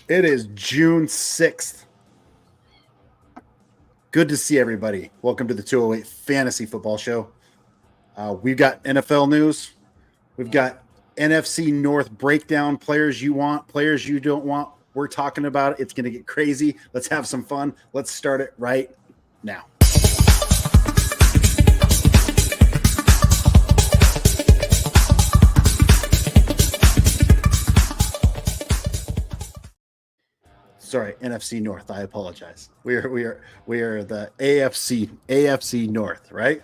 It is June 6th. Good to see everybody. Welcome to the 208 Fantasy Football Show. We've got NFL news. We've got NFC North breakdown, players you want, players you don't want. We're talking about it. It's going to get crazy. Let's have some fun. Let's start it right now. Sorry, NFC North. I apologize. We are the AFC North, right?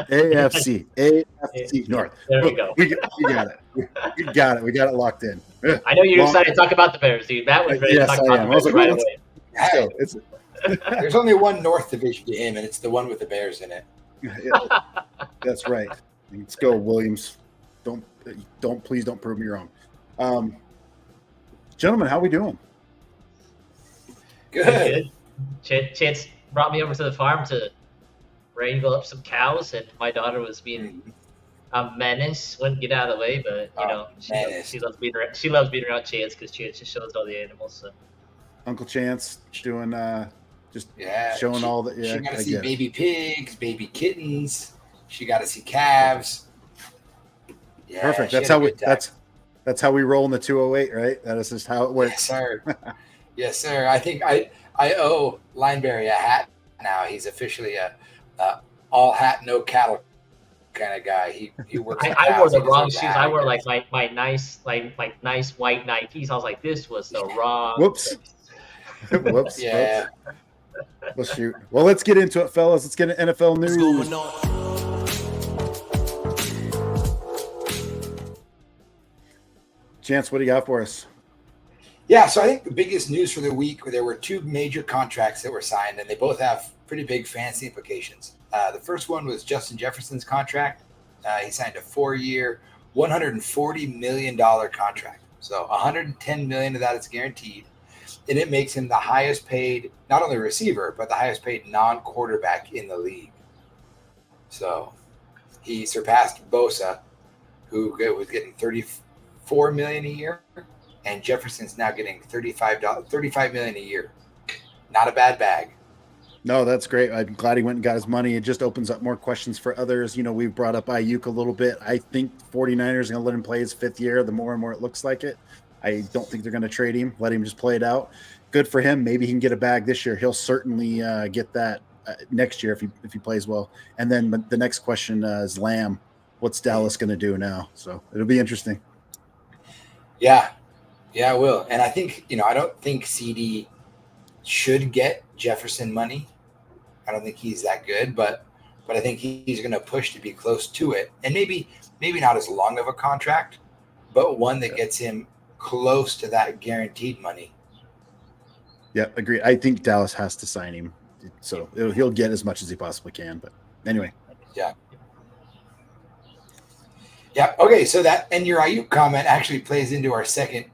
AFC North. There we go. We got it. We got it. We got it locked in. I know you're excited to talk about the Bears, dude. Matt was ready to talk about the Bears right away. Hey, there's only one North Division game, and it's the one with the Bears in it. That's right. Let's go, Williams. Please don't prove me wrong. Gentlemen, how we doing? Good. Chance brought me over to the farm to wrangle up some cows, and my daughter was being a menace. Wouldn't get out of the way, but she loves being around. She loves being around Chance because Chance just shows all the animals. So. Uncle Chance doing showing all the. Yeah, she got to see baby pigs, baby kittens. She got to see calves. Yeah, perfect. That's how we roll in the 208, right? That is just how it works. Yes, sir. Yes, sir. I think I owe Lineberry a hat now. He's officially a all hat, no cattle kind of guy. He works. I wore the wrong shoes. I wore like my nice white Nikes. I was like, this was the wrong. Whoops. Whoops. Yeah. Well, shoot. Well, let's get into it, fellas. Let's get into NFL news. Chance, what do you got for us? Yeah, so I think the biggest news for the week, there were two major contracts that were signed, and they both have pretty big fantasy implications. The first one was Justin Jefferson's contract. He signed a 4-year, $140 million contract. So $110 million of that is guaranteed, and it makes him the highest paid, not only receiver, but the highest paid non-quarterback in the league. So he surpassed Bosa, who was getting $34 million a year. And Jefferson's now getting $35 million a year. Not a bad bag. No, that's great. I'm glad he went and got his money. It just opens up more questions for others. You know, we've brought up Ayuk a little bit. I think 49ers are going to let him play his 5th year. The more and more it looks like it. I don't think they're going to trade him. Let him just play it out. Good for him. Maybe he can get a bag this year. He'll certainly get that next year if he plays well. And then the next question is Lamb. What's Dallas going to do now? So it'll be interesting. Yeah. Yeah, I will. And I think, I don't think CD should get Jefferson money. I don't think he's that good, but I think he's going to push to be close to it. And maybe not as long of a contract, but one that gets him close to that guaranteed money. Yeah, agree. I think Dallas has to sign him. So he'll get as much as he possibly can. But anyway. Yeah. Yeah. Okay. So that and your Ayuk comment actually plays into our second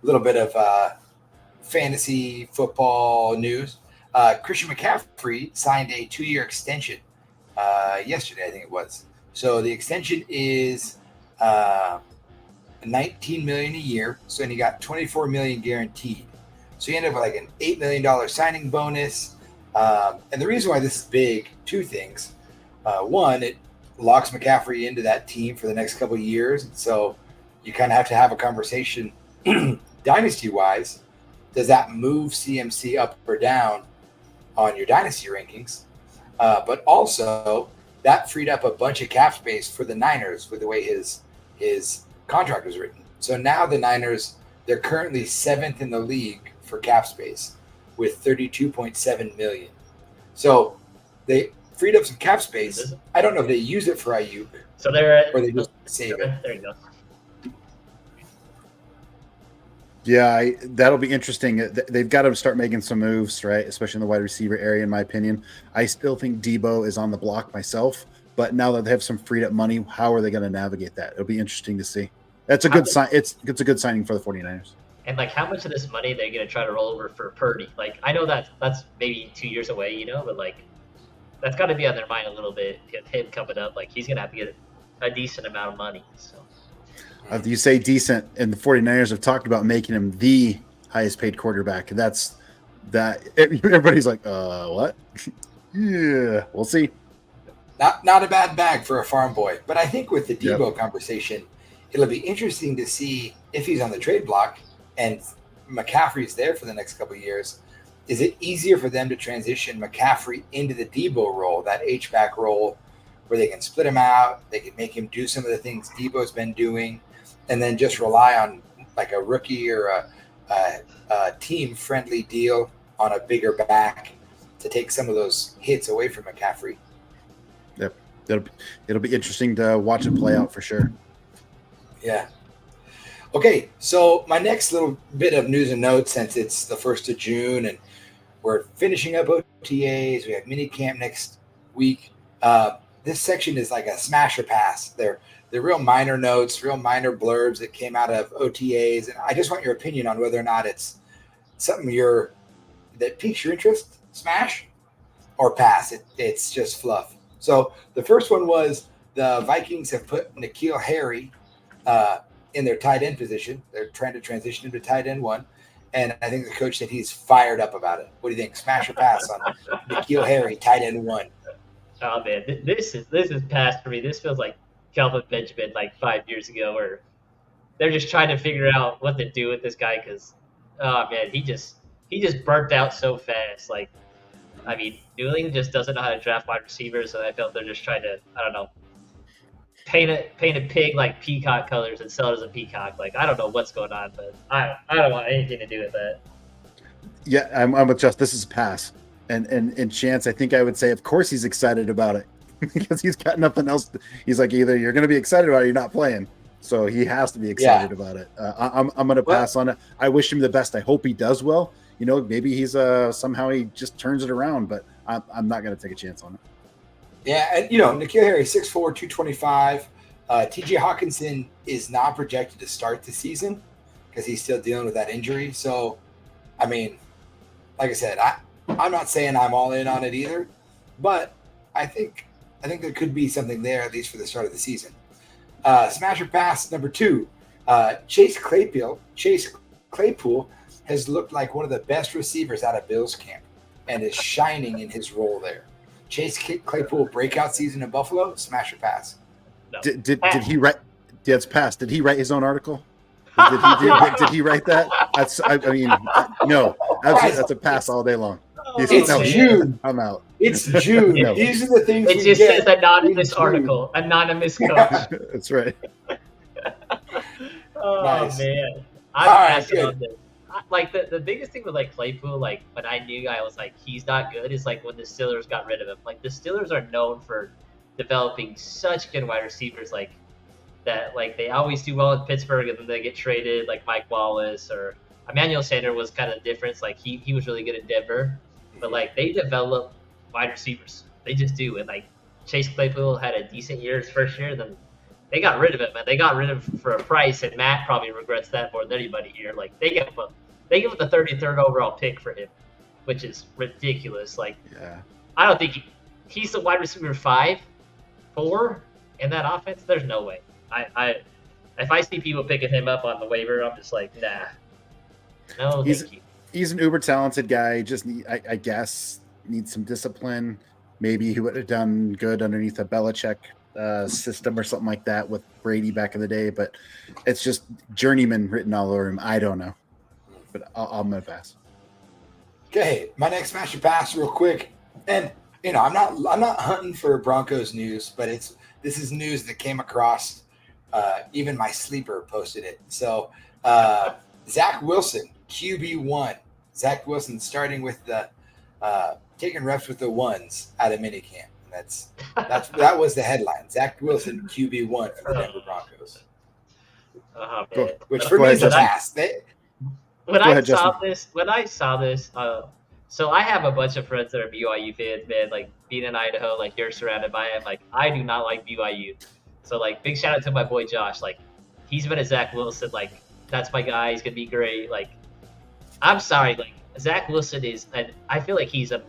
little bit of fantasy football news. Christian McCaffrey signed a 2-year extension yesterday, I think it was. So the extension is $19 million a year. So then he got $24 million guaranteed. So he ended up with like an $8 million signing bonus. And the reason why this is big, two things. One, it locks McCaffrey into that team for the next couple of years. So you kind of have to have a conversation dynasty-wise. Does that move CMC up or down on your dynasty rankings? But also, that freed up a bunch of cap space for the Niners with the way his contract was written. So now the Niners, they're currently 7th in the league for cap space with $32.7 million. So they freed up some cap space. I don't know if they use it for Ayuk. So they're or they just save it. There you go. Yeah, that'll be interesting. They've got to start making some moves, right? Especially in the wide receiver area, in my opinion. I still think Debo is on the block myself, but now that they have some freed up money, how are they going to navigate that? It'll be interesting to see. That's a good sign. It's a good signing for the 49ers. And like, how much of this money they're going to try to roll over for Purdy? Like, I know that's maybe 2 years away, but like, that's got to be on their mind a little bit. Him coming up, like he's going to have to get a decent amount of money. So. You say decent, and the 49ers have talked about making him the highest paid quarterback. And that's that. Everybody's like, what? Yeah, we'll see. Not a bad bag for a farm boy. But I think with the Debo conversation, it'll be interesting to see if he's on the trade block and McCaffrey's there for the next couple of years. Is it easier for them to transition McCaffrey into the Debo role, that H-back role, where they can split him out, they can make him do some of the things Debo's been doing, and then just rely on like a rookie or a team-friendly deal on a bigger back to take some of those hits away from McCaffrey? Yep. It'll be interesting to watch it play out for sure. Yeah. Okay, so my next little bit of news and notes, since it's the 1st of June and we're finishing up OTAs, we have mini camp next week. This section is like a smash or pass. They're real minor notes, real minor blurbs that came out of OTAs, and I just want your opinion on whether or not it's something that piques your interest, smash, or pass. It's just fluff. So the first one was the Vikings have put N'Keal Harry in their tight end position. They're trying to transition him to tight end 1. And I think the coach said he's fired up about it. What do you think? Smash or pass on N'Keal Harry, tight end 1? Oh man, this is past for me. This feels like Kelvin Benjamin like 5 years ago, where they're just trying to figure out what to do with this guy because, oh man, he just burnt out so fast. Like, I mean, New England just doesn't know how to draft wide receivers, and I felt they're just trying to, I don't know, paint a pig like peacock colors and sell it as a peacock. Like, I don't know what's going on, but I don't want anything to do with that. Yeah, I'm with Just. This is a pass. And Chance, I think I would say, of course he's excited about it because he's got nothing else. He's like, either you're going to be excited about it or you're not playing. So he has to be excited about it. I'm going to pass on it. I wish him the best. I hope he does well. You know, maybe he's somehow he just turns it around, but I'm not going to take a chance on it. Yeah, and you know, N'Keal Harry, 6'4", 225. TJ Hawkinson is not projected to start the season because he's still dealing with that injury. So, I mean, like I said, I'm not saying I'm all in on it either, but I think there could be something there, at least for the start of the season. Smasher pass number 2. Chase Claypool has looked like one of the best receivers out of Bills camp and is shining in his role there. Chase Claypool breakout season in Buffalo, smasher pass. No. Did he write? Yeah, it's passed. Did he write his own article? Did he write that? I mean, no. That's a pass all day long. It's June. I'm out. It's June. No. These are the things it just says anonymous article. Anonymous coach. That's right. Oh, Nice. man. I'm passing on this. Like, the biggest thing with, like, Claypool, like, when I knew I was like, he's not good, is, like, when the Steelers got rid of him. Like, the Steelers are known for developing such good wide receivers, like, that, like, they always do well in Pittsburgh, and then they get traded, like Mike Wallace, or Emmanuel Sanders was kind of different. Like, he was really good in Denver. But, like, they develop wide receivers. They just do. And, like, Chase Claypool had a decent year his first year, then they got rid of him, man. They got rid of him for a price, and Matt probably regrets that more than anybody here. Like, they give him the 33rd overall pick for him, which is ridiculous. Like, Yeah. I don't think he's the wide receiver 5, 4 in that offense. There's no way. If I see people picking him up on the waiver, I'm just like, nah. No, thank you. He's an uber talented guy. Just I guess needs some discipline. Maybe he would have done good underneath a Belichick system or something like that with Brady back in the day. But it's just journeyman written all over him. I don't know, but I'm gonna pass. Okay, my next smasher pass real quick, and you know I'm not hunting for Broncos news, but this is news that came across. Even my sleeper posted it. So Zach Wilson, QB1. Zach Wilson starting with the taking reps with the ones out of minicamp. That was the headline. Zach Wilson, QB1 for the Denver Broncos. Oh, man. Which for me is a pass. When I saw this, so I have a bunch of friends that are BYU fans, man. Like, being in Idaho, like, you're surrounded by it. Like, I do not like BYU. So, like, big shout out to my boy Josh. Like, he's been a Zach Wilson. Like, that's my guy. He's gonna be great. Like, I'm sorry. Like, Zach Wilson is, and I feel like he's an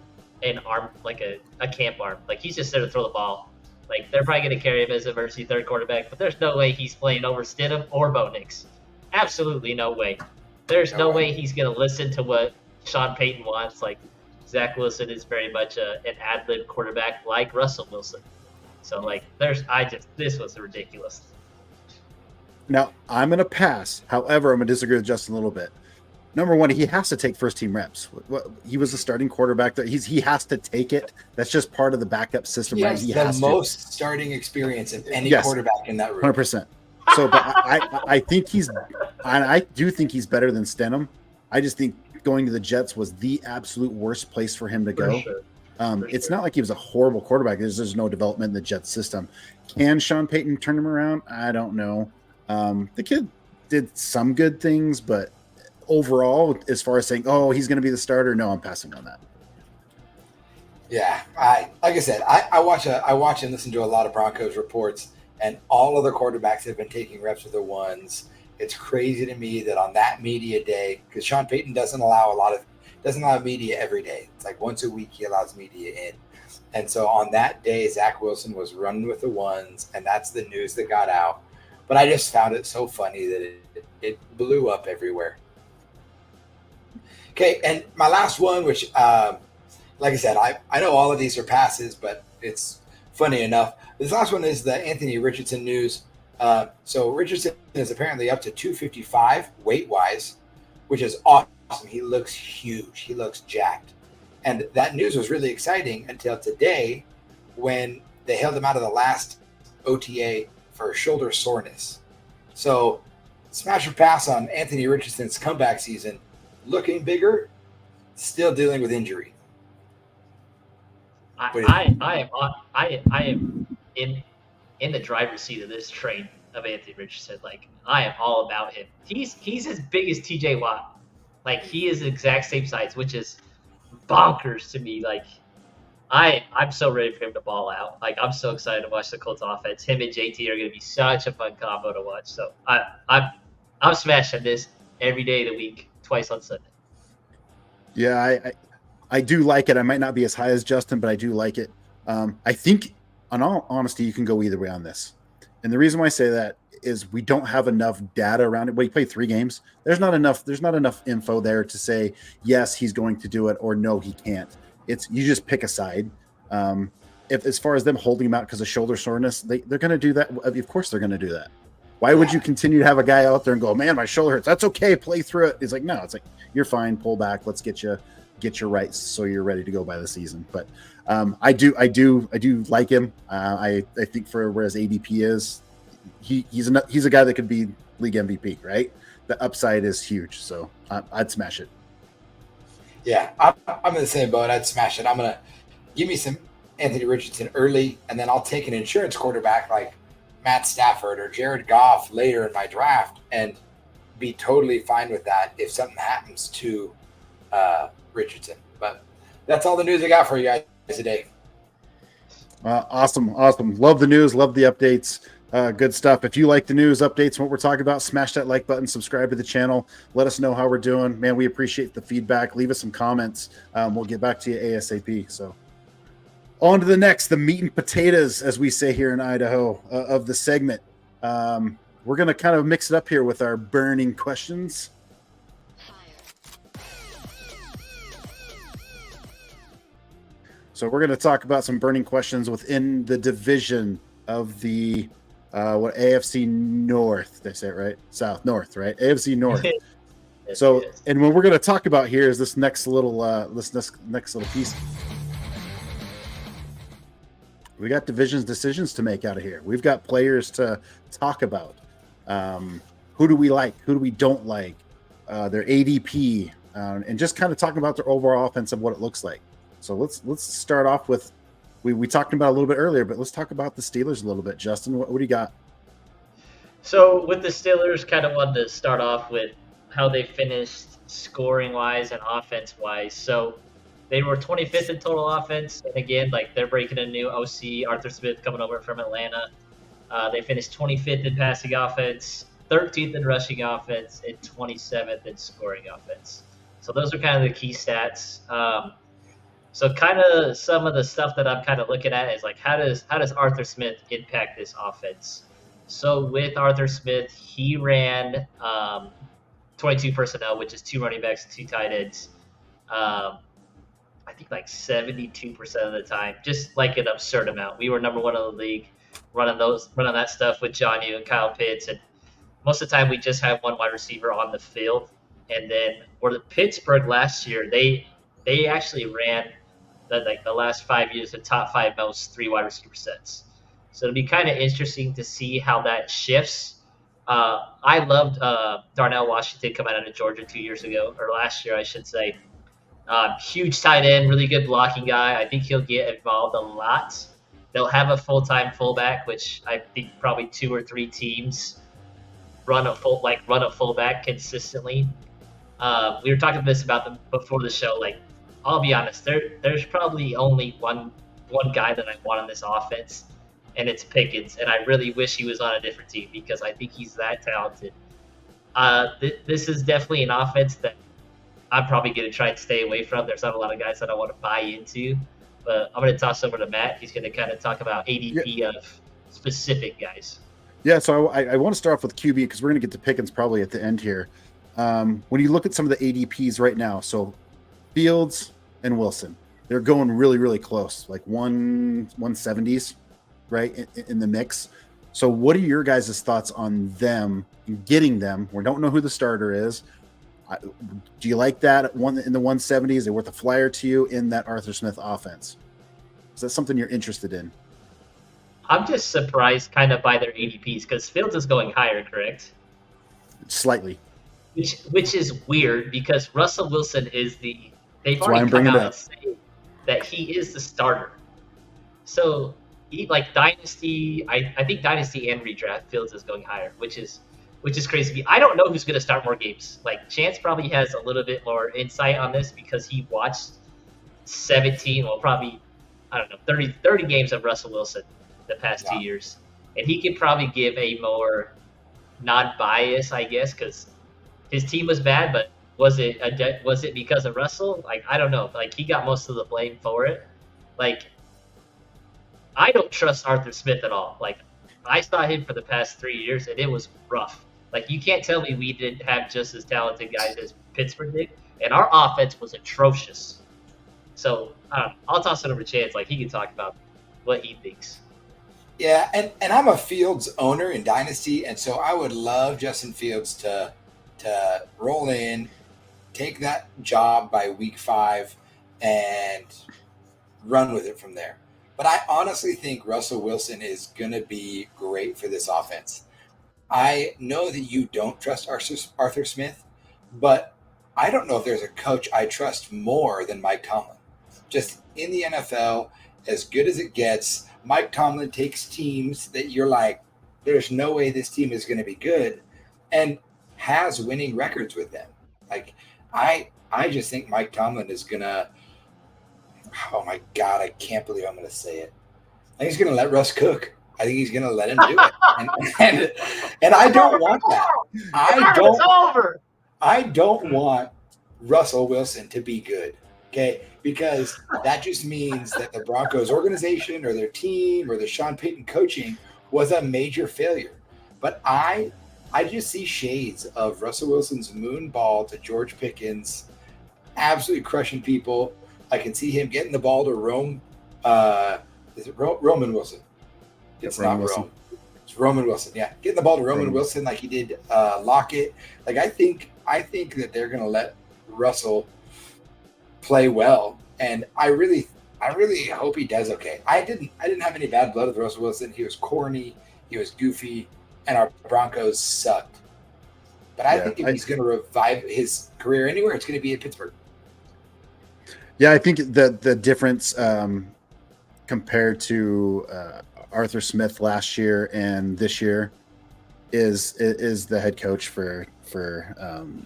arm, like a camp arm. Like, he's just there to throw the ball. Like, they're probably gonna carry him as a emergency third quarterback, but there's no way he's playing over Stidham or Bo Nix. Absolutely no way. there's no way he's gonna listen to what Sean Payton wants. Like Zach Wilson is very much an ad lib quarterback like Russell Wilson. So like this was ridiculous. Now I'm gonna pass. However, I'm gonna disagree with Justin a little bit. Number one, he has to take first team reps. He was a starting quarterback. He has to take it. That's just part of the backup system. He right? has the most starting experience of any quarterback in that room. 100%. So, but I think I do think he's better than Stenham. I just think going to the Jets was the absolute worst place for him to go. Sure. It's not like he was a horrible quarterback. There's no development in the Jets system. Can Sean Payton turn him around? I don't know. The kid did some good things, but overall, as far as saying, oh, he's going to be the starter, no, I'm passing on that. Yeah, like I said, I watch and listen to a lot of Broncos reports, and all of the quarterbacks have been taking reps with the ones. It's crazy to me that on that media day, because Sean Payton doesn't allow media every day. It's like once a week he allows media in. And so on that day, Zach Wilson was running with the ones, and that's the news that got out. But I just found it so funny that it blew up everywhere. Okay, and my last one, which, like I said, I know all of these are passes, but it's funny enough. This last one is the Anthony Richardson news. So Richardson is apparently up to 255 weight-wise, which is awesome. He looks huge. He looks jacked. And that news was really exciting until today when they held him out of the last OTA for shoulder soreness. So smash or pass on Anthony Richardson's comeback season. Looking bigger, still dealing with injury. I am in the driver's seat of this train of Anthony Richardson. Like I am all about him. He's as big as TJ Watt. Like he is the exact same size, which is bonkers to me. Like I'm so ready for him to ball out. Like I'm so excited to watch the Colts offense. Him and JT are going to be such a fun combo to watch. So I'm smashing this every day of the week, twice on Sunday. Yeah, I do like it. I might not be as high as Justin, but I do like it. I think, in all honesty, you can go either way on this. And the reason why I say that is we don't have enough data around it. Well, he played 3 games. There's not enough info there to say, yes, he's going to do it, or no, he can't. You just pick a side. If as far as them holding him out because of shoulder soreness, they're going to do that. Of course they're going to do that. Why would you continue to have a guy out there and go, man, my shoulder hurts? That's okay. Play through it. It's like, no, it's like, you're fine. Pull back. Let's get your rights so you're ready to go by the season. But I do like him. I think for where his ADP is, he's a guy that could be league MVP, right? The upside is huge. So I'd smash it. Yeah, I'm in the same boat. I'd smash it. I'm going to give me some Anthony Richardson early, and then I'll take an insurance quarterback like Matt Stafford or Jared Goff later in my draft and be totally fine with that if something happens to Richardson. But that's all the news I got for you guys today. Awesome. Love the news. Love the updates. Good stuff. If you like the news updates, what we're talking about, smash that like button, subscribe to the channel. Let us know how we're doing. Man, we appreciate the feedback. Leave us some comments. We'll get back to you ASAP. So on to the meat and potatoes, as we say here in Idaho, of the segment. We're going to kind of mix it up here with our burning questions. So we're going to talk about some burning questions within the division of the AFC North. Did I say it right? North, right? AFC North. So, and what we're going to talk about here is this next little piece. We got decisions to make out of here. We've got players to talk about. Who do we like? Who do we don't like? Their ADP, and just kind of talking about their overall offense and what it looks like. So let's start off with we talked about a little bit earlier, but let's talk about the Steelers a little bit. Justin, what do you got? So with the Steelers, kind of wanted to start off with how they finished scoring wise and offense wise. So they were 25th in total offense, and again, like they're breaking a new OC, Arthur Smith coming over from Atlanta. They finished 25th in passing offense, 13th in rushing offense, and 27th in scoring offense. So those are kind of the key stats. So kind of some of the stuff that I'm kind of looking at is like how does Arthur Smith impact this offense? So with Arthur Smith, he ran 22 personnel, which is 2 running backs and 2 tight ends. I think like 72% of the time, just like an absurd amount. We were number one in the league running that stuff with Johnny and Kyle Pitts, and most of the time we just have one wide receiver on the field. And then for the Pittsburgh last year, they actually ran the last 5 years the top 5 most 3 wide receiver sets. So it'll be kind of interesting to see how that shifts. I loved Darnell Washington coming out of Georgia 2 years ago, or last year, I should say. Huge tight end, really good blocking guy. I think he'll get involved a lot. They'll have a full-time fullback, which I think probably 2 or 3 teams run a fullback consistently. We were talking about them before the show. Like, I'll be honest, there's probably only one guy that I want on this offense, and it's Pickens. And I really wish he was on a different team because I think he's that talented. This is definitely an offense that I'm probably going to try and stay away from. There's not a lot of guys that I want to buy into. But I'm going to toss over to Matt. He's going to kind of talk about ADP of specific guys. Yeah, so I want to start off with QB because we're going to get to Pickens probably at the end here. When you look at some of the ADPs right now, so Fields and Wilson, they're going really, really close, like 170s, right, in the mix. So what are your guys' thoughts on them, getting them? We don't know who the starter is. Do you like that one in the 170s? Is it worth a flyer to you in that Arthur Smith offense? Is that something you're interested in? I'm just surprised kind of by their ADPs because Fields is going higher, correct? Slightly. Which is weird because Russell Wilson is they've already come out and said that he is the starter. So like Dynasty, I think Dynasty and Redraft, Fields is going higher, which is crazy. I don't know who's going to start more games. Like Chance probably has a little bit more insight on this because he watched 30 games of Russell Wilson the past 2 years. And he could probably give a more non-bias, I guess, because his team was bad, but was it because of Russell? Like, I don't know. Like, he got most of the blame for it. Like, I don't trust Arthur Smith at all. Like, I saw him for the past 3 years, and it was rough. Like, you can't tell me we didn't have just as talented guys as Pittsburgh did, and our offense was atrocious. So, I'll toss it over to Chance. Like, he can talk about what he thinks. Yeah, and I'm a Fields owner in Dynasty, and so I would love Justin Fields to roll in, take that job by week 5, and run with it from there. But I honestly think Russell Wilson is going to be great for this offense. I know that you don't trust Arthur Smith, but I don't know if there's a coach I trust more than Mike Tomlin. Just in the NFL, as good as it gets, Mike Tomlin takes teams that you're like, there's no way this team is going to be good, and has winning records with them. Like, I just think Mike Tomlin is going to, oh my God, I can't believe I'm going to say it. I think he's going to let Russ cook. I think he's going to let him do it. And I don't want that. I don't want Russell Wilson to be good. Okay. Because that just means that the Broncos organization or their team or the Sean Payton coaching was a major failure. But I just see shades of Russell Wilson's moon ball to George Pickens, absolutely crushing people. I can see him getting the ball to Roman Wilson? It's not Rome. It's Roman Wilson. Yeah, getting the ball to Roman Wilson like he did Lockett. Like I think that they're going to let Russell play well, and I really hope he does okay. I didn't have any bad blood with Russell Wilson. He was corny, he was goofy, and our Broncos sucked. But I think if he's going to revive his career anywhere, it's going to be in Pittsburgh. Yeah, I think the difference compared to Arthur Smith last year and this year is the head coach for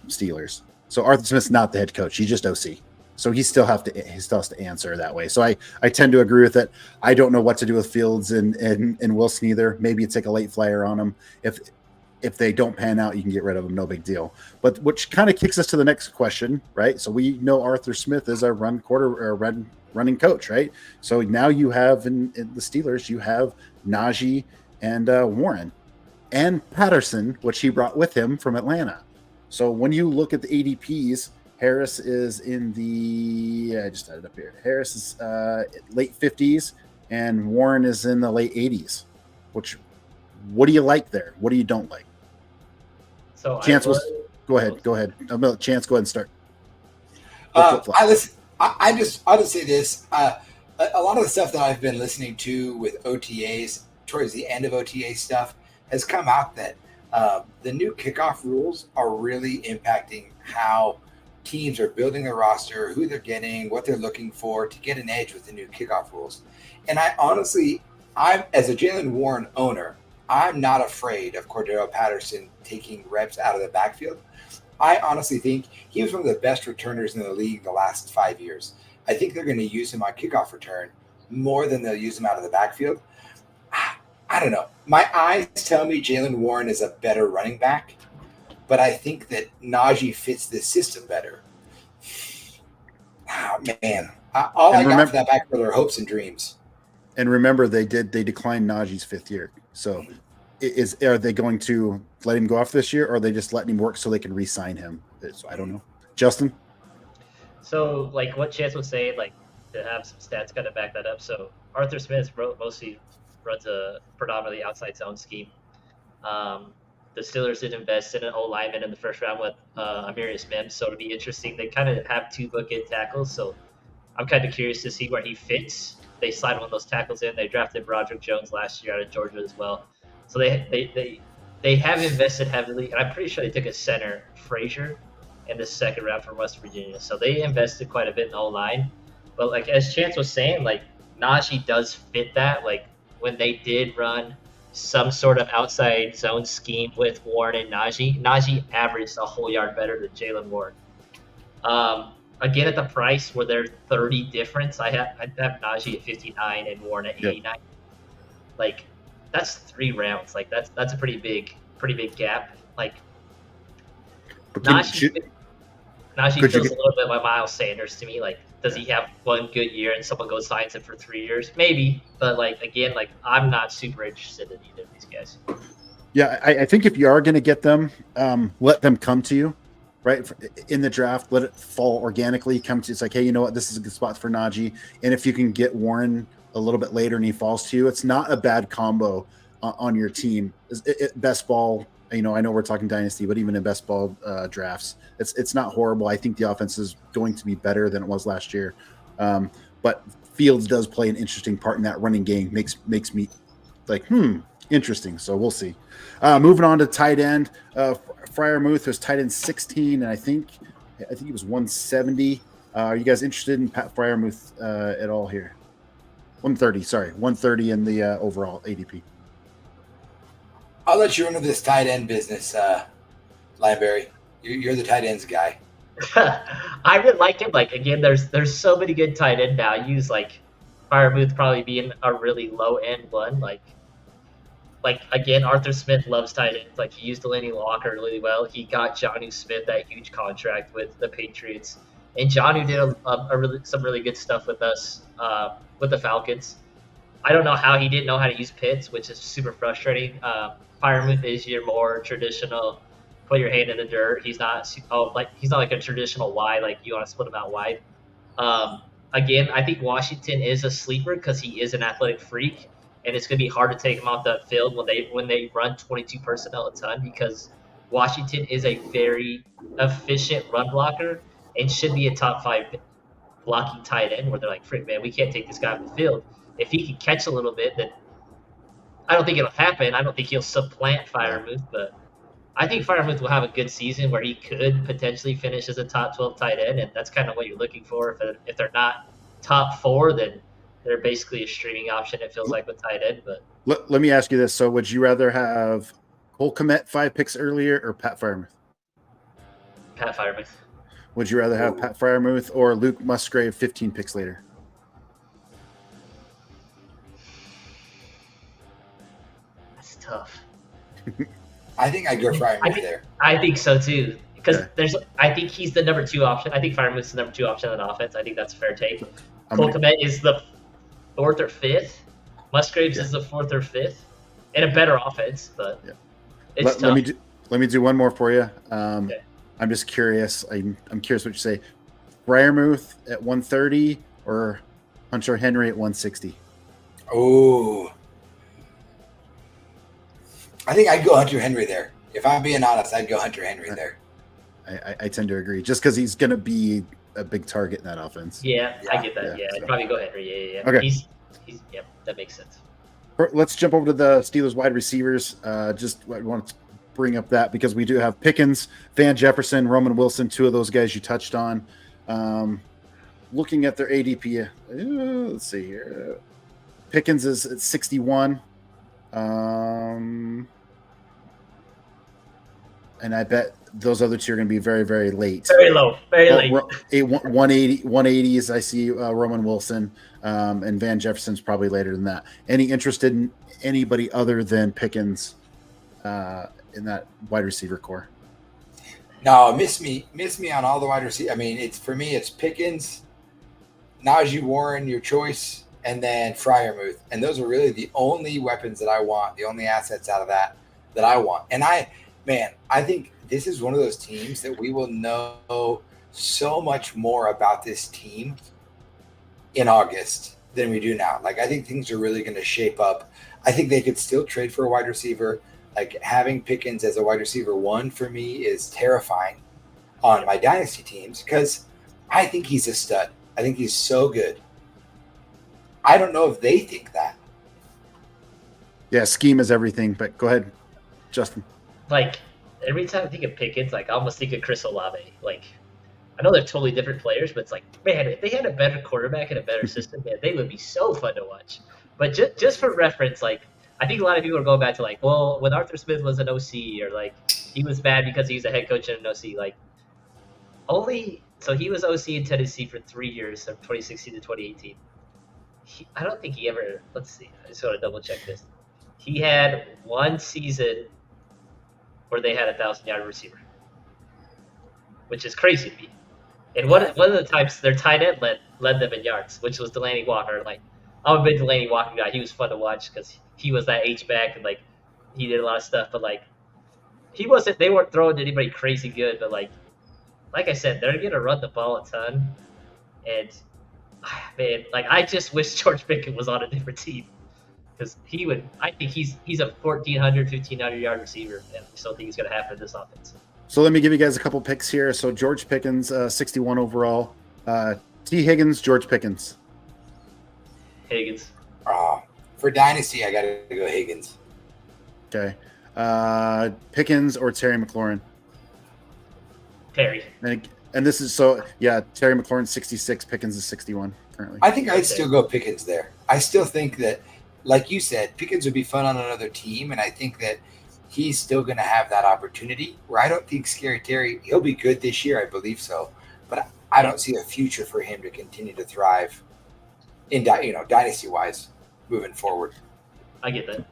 Steelers. So Arthur Smith's not the head coach; he's just OC. So he still has to answer that way. So I tend to agree with it. I don't know what to do with Fields and Wilson either. Maybe you take a late flyer on them. If they don't pan out, you can get rid of them. No big deal. But which kind of kicks us to the next question, right? So we know Arthur Smith is a running coach, right? So now you have in the Steelers, you have Najee and Warren and Patterson, which he brought with him from Atlanta. So when you look at the ADPs, Harris is in the I just had it up here. Harris is late 50s, and Warren is in the late 80s. What do you like there? What do you don't like? So Chance go ahead. I'm gonna let Chance go ahead and start. I'll just say this. A lot of the stuff that I've been listening to with OTAs towards the end of OTA stuff has come out that the new kickoff rules are really impacting how teams are building their roster, who they're getting, what they're looking for to get an edge with the new kickoff rules. And I'm as a Jaylen Warren owner, I'm not afraid of Cordero Patterson taking reps out of the backfield. I honestly think he was one of the best returners in the league the last 5 years. I think they're going to use him on kickoff return more than they'll use him out of the backfield. I don't know. My eyes tell me Jaylen Warren is a better running back, but I think that Najee fits this system better. Oh, man. All I got for that backfield are hopes and dreams. And remember, they declined Najee's 5th year. So are they going to let him go off this year, or are they just letting him work so they can re-sign him? I don't know. Justin? So, like what Chance was saying, like to have some stats kind of back that up. So Arthur Smith mostly runs a predominantly outside zone scheme. The Steelers did invest in an O-lineman in the first round with Amarius Mims, so it'll be interesting. They kind of have 2 bookend tackles, so I'm kind of curious to see where he fits. They slide one of those tackles in. They drafted Broderick Jones last year out of Georgia as well. So they have invested heavily, and I'm pretty sure they took a center, Frazier, in the 2nd round from West Virginia. So they invested quite a bit in the O-line. But like as Chance was saying, like Najee does fit that. Like when they did run some sort of outside zone scheme with Warren and Najee averaged a whole yard better than Jaylen Warren. Again, at the price where there's 30 difference, I have Najee at 59 and Warren at 89. Yep. Like that's 3 rounds. Like that's a pretty big gap. Like Najee feels a little bit like Miles Sanders to me. Like, does he have one good year and someone goes signs him for 3 years? Maybe, but like again, like I'm not super interested in either of these guys. Yeah, I think if you are going to get them, let them come to you, right? In the draft, let it fall organically. Come to it's like, hey, you know what? This is a good spot for Najee. And if you can get Warren a little bit later and he falls to you, it's not a bad combo on your team. Best ball. You know, I know we're talking dynasty, but even in best ball drafts, it's not horrible. I think the offense is going to be better than it was last year. But Fields does play an interesting part in that running game. Makes me like, interesting. So we'll see. Moving on to tight end. Freiermuth was tight end 16, and I think he was 170. Are you guys interested in Pat Freiermuth at all here? 130 in the overall ADP. I'll let you run with this tight end business, Lineberry. You're the tight ends guy. I really like him. Like again, there's so many good tight end values. Like Freiermuth probably being a really low end one. Like again, Arthur Smith loves tight ends. Like he used Delaney Walker really well. He got Jonnu Smith that huge contract with the Patriots, and Jonnu did some really good stuff with us with the Falcons. I don't know how he didn't know how to use Pitts, which is super frustrating. Freiermuth is your more traditional, put your hand in the dirt. He's not like a traditional wide, like you want to split him out wide. Again, I think Washington is a sleeper because he is an athletic freak, and it's going to be hard to take him off the field when they run 22 personnel a ton because Washington is a very efficient run blocker and should be a top 5 blocking tight end where they're like, frick, man, we can't take this guy off the field. If he can catch a little bit, then I don't think it'll happen. I don't think he'll supplant Freiermuth, but I think Freiermuth will have a good season where he could potentially finish as a top 12 tight end, and that's kind of what you're looking for. If they're not top 4, then they're basically a streaming option, it feels like, with tight end. But let me ask you this. So would you rather have Cole Kmet 5 picks earlier or Pat Freiermuth? Pat Freiermuth. Would you rather have Pat Freiermuth or Luke Musgrave 15 picks later? Tough. I think I'd go Freiermuth there. I think so too, because I think he's the number 2 option. I think Freiermuth's the number 2 option on offense. I think that's a fair take. Cole Kmet is the 4th or 5th. Musgraves is the 4th or 5th, and a better offense, but it's tough. Let me do one more for you. I'm just curious. I'm curious what you say. Freiermuth at 130 or Hunter Henry at 160? Oh, I think I'd go Hunter Henry there. If I'm being honest, I'd go Hunter Henry there. I tend to agree, just because he's going to be a big target in that offense. Yeah, I get that. Yeah, I'd probably go Henry. Yeah. Okay. He's that makes sense. Let's jump over to the Steelers wide receivers. Just I want to bring up that because we do have Pickens, Van Jefferson, Roman Wilson, two of those guys you touched on. Looking at their ADP, let's see here. Pickens is at 61. And I bet those other two are going to be very, very late. Very low. Very late. 180s, I see Roman Wilson, and Van Jefferson's probably later than that. Any interested in anybody other than Pickens in that wide receiver core? No, miss me on all the wide receivers. I mean, it's Pickens, Najee Warren, your choice, and then Freiermuth. And those are really the only weapons that I want, the only assets out of that I want. And I think this is one of those teams that we will know so much more about this team in August than we do now. Like, I think things are really going to shape up. I think they could still trade for a wide receiver. Like, having Pickens as a wide receiver 1 for me is terrifying on my dynasty teams because I think he's a stud. I think he's so good. I don't know if they think that. Yeah, scheme is everything, but go ahead, Justin. Like, every time I think of Pickens, like, I almost think of Chris Olave. Like, I know they're totally different players, but it's like, man, if they had a better quarterback and a better system, man, they would be so fun to watch. But just for reference, like, I think a lot of people are going back to, like, well, when Arthur Smith was an OC, or, like, he was bad because he was a head coach and an OC. Like, so he was OC in Tennessee for 3 years, from 2016 to 2018. I don't think he ever, let's see, I just want to double check this. He had one season where they had a 1,000-yard receiver, which is crazy to me. And one of the times their tight end led them in yards, which was Delaney Walker. Like, I'm a big Delaney Walker guy. He was fun to watch because he was that H-back and, like, he did a lot of stuff. But, like, they weren't throwing to anybody crazy good. But, like I said, they're going to run the ball a ton. And, man, like, I just wish George Pickens was on a different team. Because I think he's a 1,400, 1,500-yard receiver. And I still think he's going to happen in this offense. So let me give you guys a couple picks here. So George Pickens, 61 overall. T. Higgins, George Pickens. Higgins. For Dynasty, I got to go Higgins. Okay. Pickens or Terry McLaurin? Terry. And this is Terry McLaurin 66, Pickens is 61 currently. I think I'd still go Pickens there. I still think that, like you said, Pickens would be fun on another team, and I think that he's still going to have that opportunity where I don't think Scary Terry, he'll be good this year, I believe so, but I don't see a future for him to continue to thrive in dynasty-wise moving forward. I get that.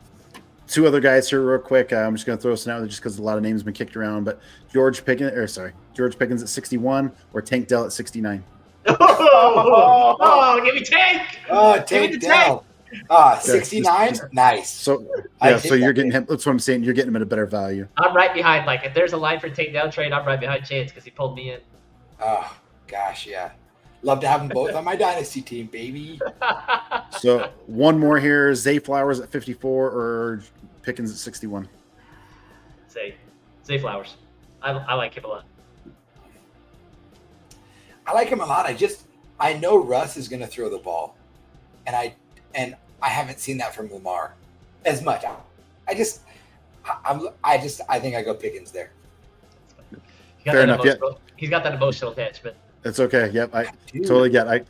Two other guys here real quick. I'm just going to throw this out just because a lot of names have been kicked around, but George Pickens at 61 or Tank Dell at 69. Oh, give me Tank! Oh, Tank Dell. 69? Nice. So you're getting him. That's what I'm saying. You're getting him at a better value. I'm right behind. Like, if there's a line for Tank Down trade, I'm right behind Chance because he pulled me in. Oh, gosh, yeah. Love to have them both on my dynasty team, baby. So one more here. Zay Flowers at 54 or Pickens at 61? Zay Flowers. I like him a lot. I like him a lot. I know Russ is going to throw the ball, and I haven't seen that from Lamar as much. I think I go Pickens there. Fair enough. He's got that emotional attachment. It's okay. Yep, I totally get. I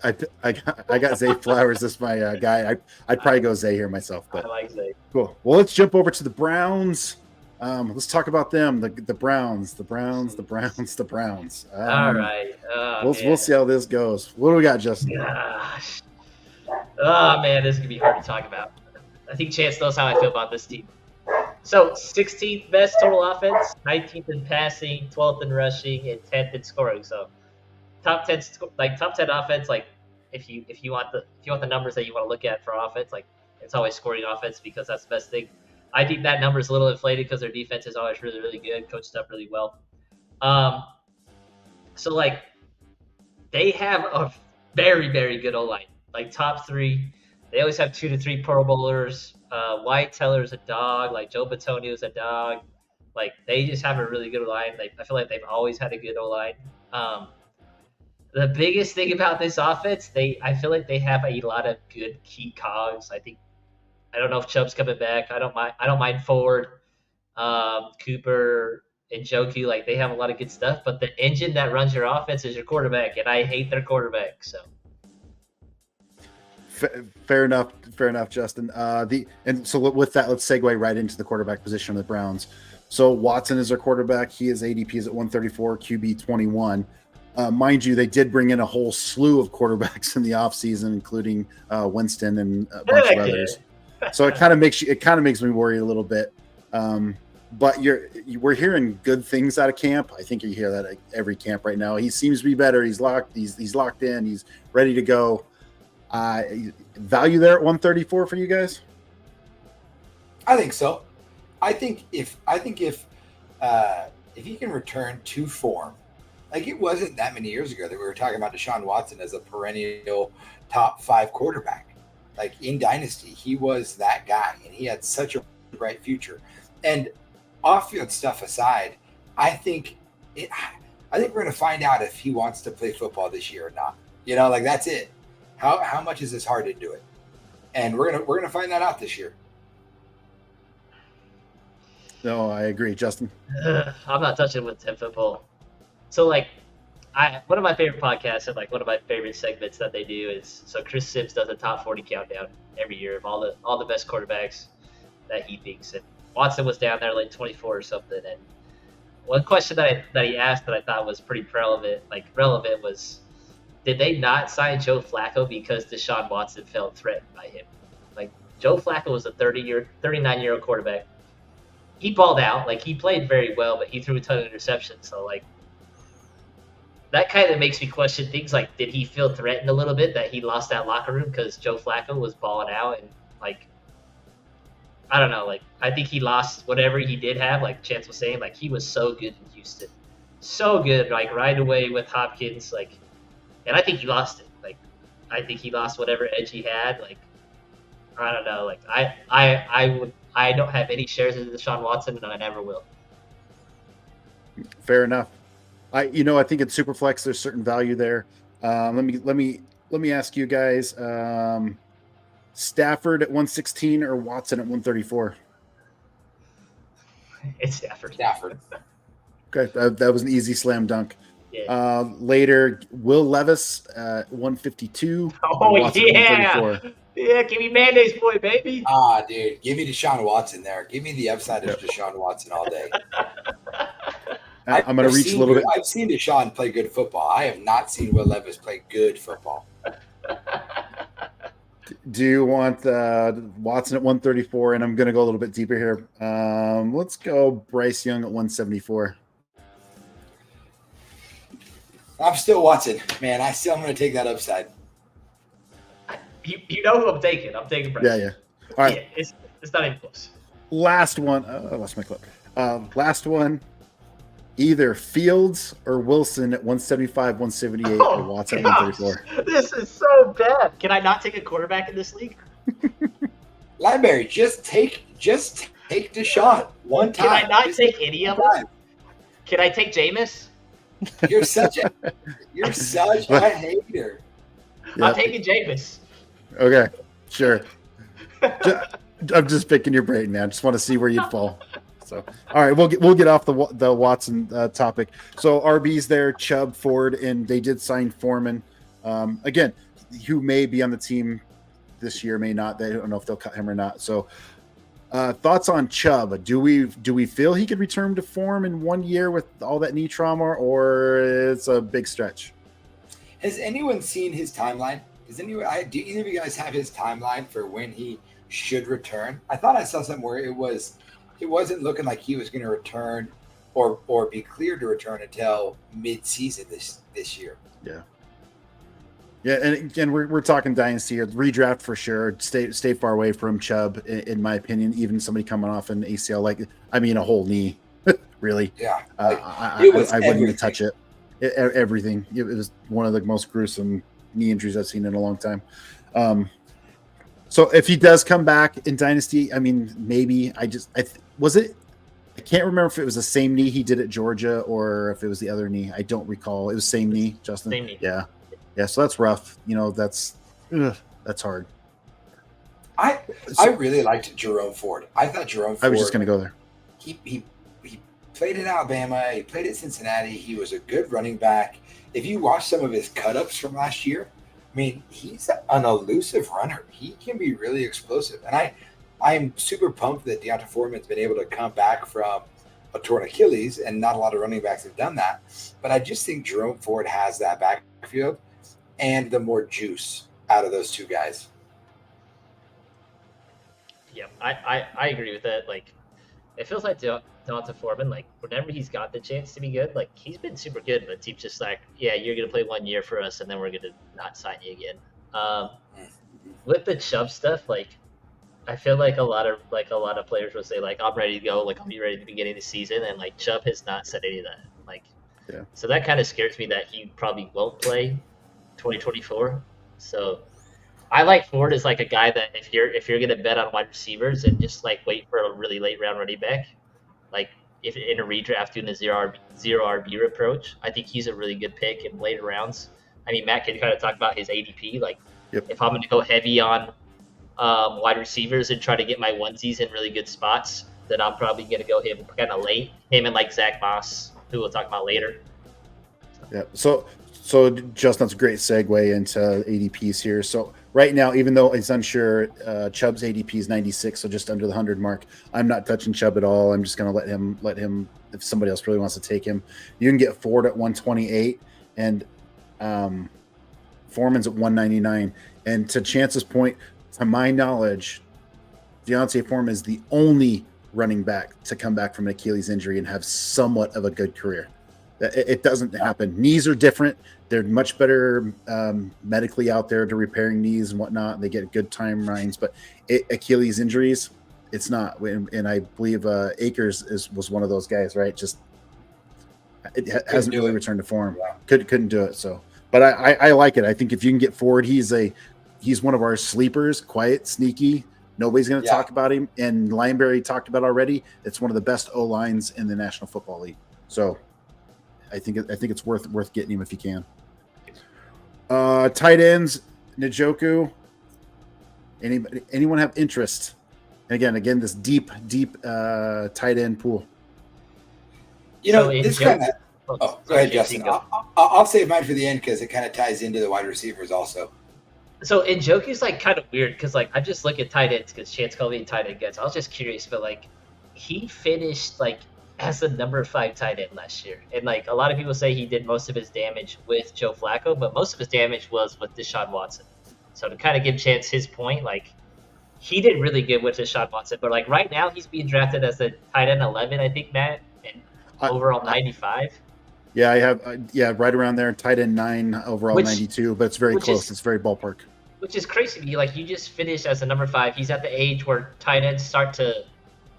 got Zay Flowers as my guy. I'd probably go Zay here myself. But I like Zay. Cool. Well, let's jump over to the Browns. Let's talk about them. The Browns. All right. We'll see how this goes. What do we got, Justin? Gosh. Oh man, this is gonna be hard to talk about. I think Chance knows how I feel about this team. So 16th best total offense, 19th in passing, 12th in rushing, and 10th in scoring. So top 10 offense. Like if you want the numbers that you want to look at for offense, like it's always scoring offense because that's the best thing. I think that number is a little inflated because their defense is always really, really good, coached up really well. So like they have a very, very good O-line, like top 3. They always have 2 to 3 Pro Bowlers. White Teller's a dog. Like Joe Batonio's a dog. Like they just have a really good line. Like I feel like they've always had a good O-line. The biggest thing about this offense, I feel like they have a lot of good key cogs. I don't know if Chubb's coming back. I don't mind Ford, Cooper, and Joku. Like they have a lot of good stuff, but the engine that runs your offense is your quarterback, and I hate their quarterback. So fair enough, Justin. And so with that, let's segue right into the quarterback position of the Browns. So Watson is their quarterback. He is ADP is at 134, QB 21. Mind you, they did bring in a whole slew of quarterbacks in the offseason, including Winston and a bunch of others. So it kind of makes me worry a little bit. But we're hearing good things out of camp. I think you hear that at every camp right now. He seems to be better. He's locked in. He's ready to go. Value there at 134 for you guys? I think so. I think if he can return to form, like it wasn't that many years ago that we were talking about Deshaun Watson as a perennial top 5 quarterback. Like in Dynasty, he was that guy, and he had such a bright future. And off-field stuff aside, I think we're going to find out if he wants to play football this year or not. Like that's it. How much is his heart into it? And we're gonna find that out this year. No, I agree, Justin. I'm not touching with 10 football. So like, one of my favorite podcasts and like one of my favorite segments that they do is Chris Sims does a top 40 countdown every year of all the best quarterbacks that he thinks, and Watson was down there like 24 or something. And one question that he asked that I thought was pretty relevant was, did they not sign Joe Flacco because Deshaun Watson felt threatened by him? Like Joe Flacco was a 39-year-old quarterback. He balled out, like he played very well, but he threw a ton of interceptions. So like that kind of makes me question things like, did he feel threatened a little bit that he lost that locker room because Joe Flacco was balling out? And like, I don't know, like I think he lost whatever he did have. Like Chance was saying, like he was so good in Houston, so good, like right away with Hopkins, like, and I think he lost it. Like I think he lost whatever edge he had. Like I don't know, like I don't have any shares of Deshaun Watson, and I never will. Fair enough. I think in Superflex there's certain value there. Let me ask you guys: Stafford at 116 or Watson at 134? It's Stafford. Okay, that was an easy slam dunk. Yeah. Later, Will Levis at 152. Oh yeah. Yeah, give me mayonnaise boy, baby. Dude, give me Deshaun Watson there. Give me the upside of Deshaun Watson all day. I'm going to reach a little bit. I've seen Deshaun play good football. I have not seen Will Levis play good football. Do you want Watson at 134? And I'm going to go a little bit deeper here. Let's go Bryce Young at 174. I'm still Watson, man. I'm going to take that upside. You know who I'm taking. I'm taking Bryce. Yeah. All right. Yeah, it's not even close. Last one. I lost my clip. Last one. Either Fields or Wilson at 175, 178, or Watson at 134. This is so bad. Can I not take a quarterback in this league? Library, just take Deshaun one time. Can I not take any of them? Can I take Jameis? You're such a hater. Yep. I'm taking Jameis. Okay, sure. I'm just picking your brain, man. Just want to see where you'd fall. So, all right, we'll get off the Watson topic. So RB's there, Chubb, Ford, and they did sign Foreman. Again, who may be on the team this year, may not. They don't know if they'll cut him or not. So, thoughts on Chubb? Do we feel he could return to form in 1 year with all that knee trauma, or it's a big stretch? Has anyone seen his timeline? Do either of you guys have his timeline for when he should return? I thought I saw something where it wasn't looking like he was going to return or be cleared to return until mid-season this year. Yeah, and again, we're talking dynasty here. Redraft for sure. Stay far away from Chubb, in my opinion. Even somebody coming off an ACL, a whole knee, really. Yeah, I wouldn't even touch it. everything. It was one of the most gruesome knee injuries I've seen in a long time. So if he does come back in Dynasty, I mean, maybe I can't remember if it was the same knee he did at Georgia or if it was the other knee. I don't recall. It was same knee, Justin. Same knee. Yeah. So that's rough. That's hard. I really liked Jerome Ford. I thought Jerome Ford. I was just going to go there. He played in Alabama. He played at Cincinnati. He was a good running back. If you watch some of his cut-ups from last year, I mean, he's an elusive runner. He can be really explosive. And I'm super pumped that Deonta Foreman's been able to come back from a torn Achilles, and not a lot of running backs have done that. But I just think Jerome Ford has that backfield and the more juice out of those two guys. Yeah, I agree with that. Like, it feels like Deonta Foreman, like, whenever he's got the chance to be good, like, he's been super good, but team's just like, yeah, you're going to play 1 year for us, and then we're going to not sign you again. With the Chubb stuff, like, I feel like a lot of players will say, like, I'm ready to go, like, I'll be ready at the beginning of the season, and, like, Chubb has not said any of that. Like, yeah. So that kind of scares me that he probably won't play 2024. So I like Ford as like a guy that if you're gonna bet on wide receivers and just like wait for a really late round running back, like if in a redraft doing a zero RB approach, I think he's a really good pick in later rounds. I mean, Matt can kind of talk about his ADP. Like, if I'm gonna go heavy on wide receivers and try to get my onesies in really good spots, then I'm probably gonna go him kind of late. Him and like Zach Moss, who we'll talk about later. Yeah. So Justin, that's a great segue into ADPs here. So right now, even though it's unsure, Chubb's ADP is 96, so just under the 100 mark. I'm not touching Chubb at all. I'm just going to let him. If somebody else really wants to take him, you can get Ford at 128 and Foreman's at 199. And to Chance's point, to my knowledge, Deontay Foreman is the only running back to come back from an Achilles injury and have somewhat of a good career. It doesn't happen. Knees are different. They're much better medically out there to repairing knees and whatnot. They get good timelines, but Achilles injuries, it's not. And I believe Akers was one of those guys, right? Just hasn't really returned to form. Yeah. Couldn't do it. So, but I like it. I think if you can get Ford, he's one of our sleepers, quiet, sneaky. Nobody's going to talk about him. And Lineberry talked about already. It's one of the best O lines in the National Football League. So I think it's worth getting him if you can. Tight ends, Njoku. Anyone have interest? And again, this deep tight end pool. This kind of. Go ahead, Justin. I'll save mine for the end because it kind of ties into the wide receivers also. So Njoku's like kind of weird because like I just look at tight ends because Chance called me tight end guys. I was just curious, but like he finished like as the number 5 tight end last year, and like a lot of people say he did most of his damage with Joe Flacco, but most of his damage was with Deshaun Watson. So to kind of give Chance his point, like he did really good with Deshaun Watson, but like right now he's being drafted as the tight end 11, I think, Matt, and overall 95. Yeah, I have. Right around there. Tight end 9, overall 92, but it's very close. It's very ballpark. Which is crazy to me. Like, you just finished as a number 5. He's at the age where tight ends start to,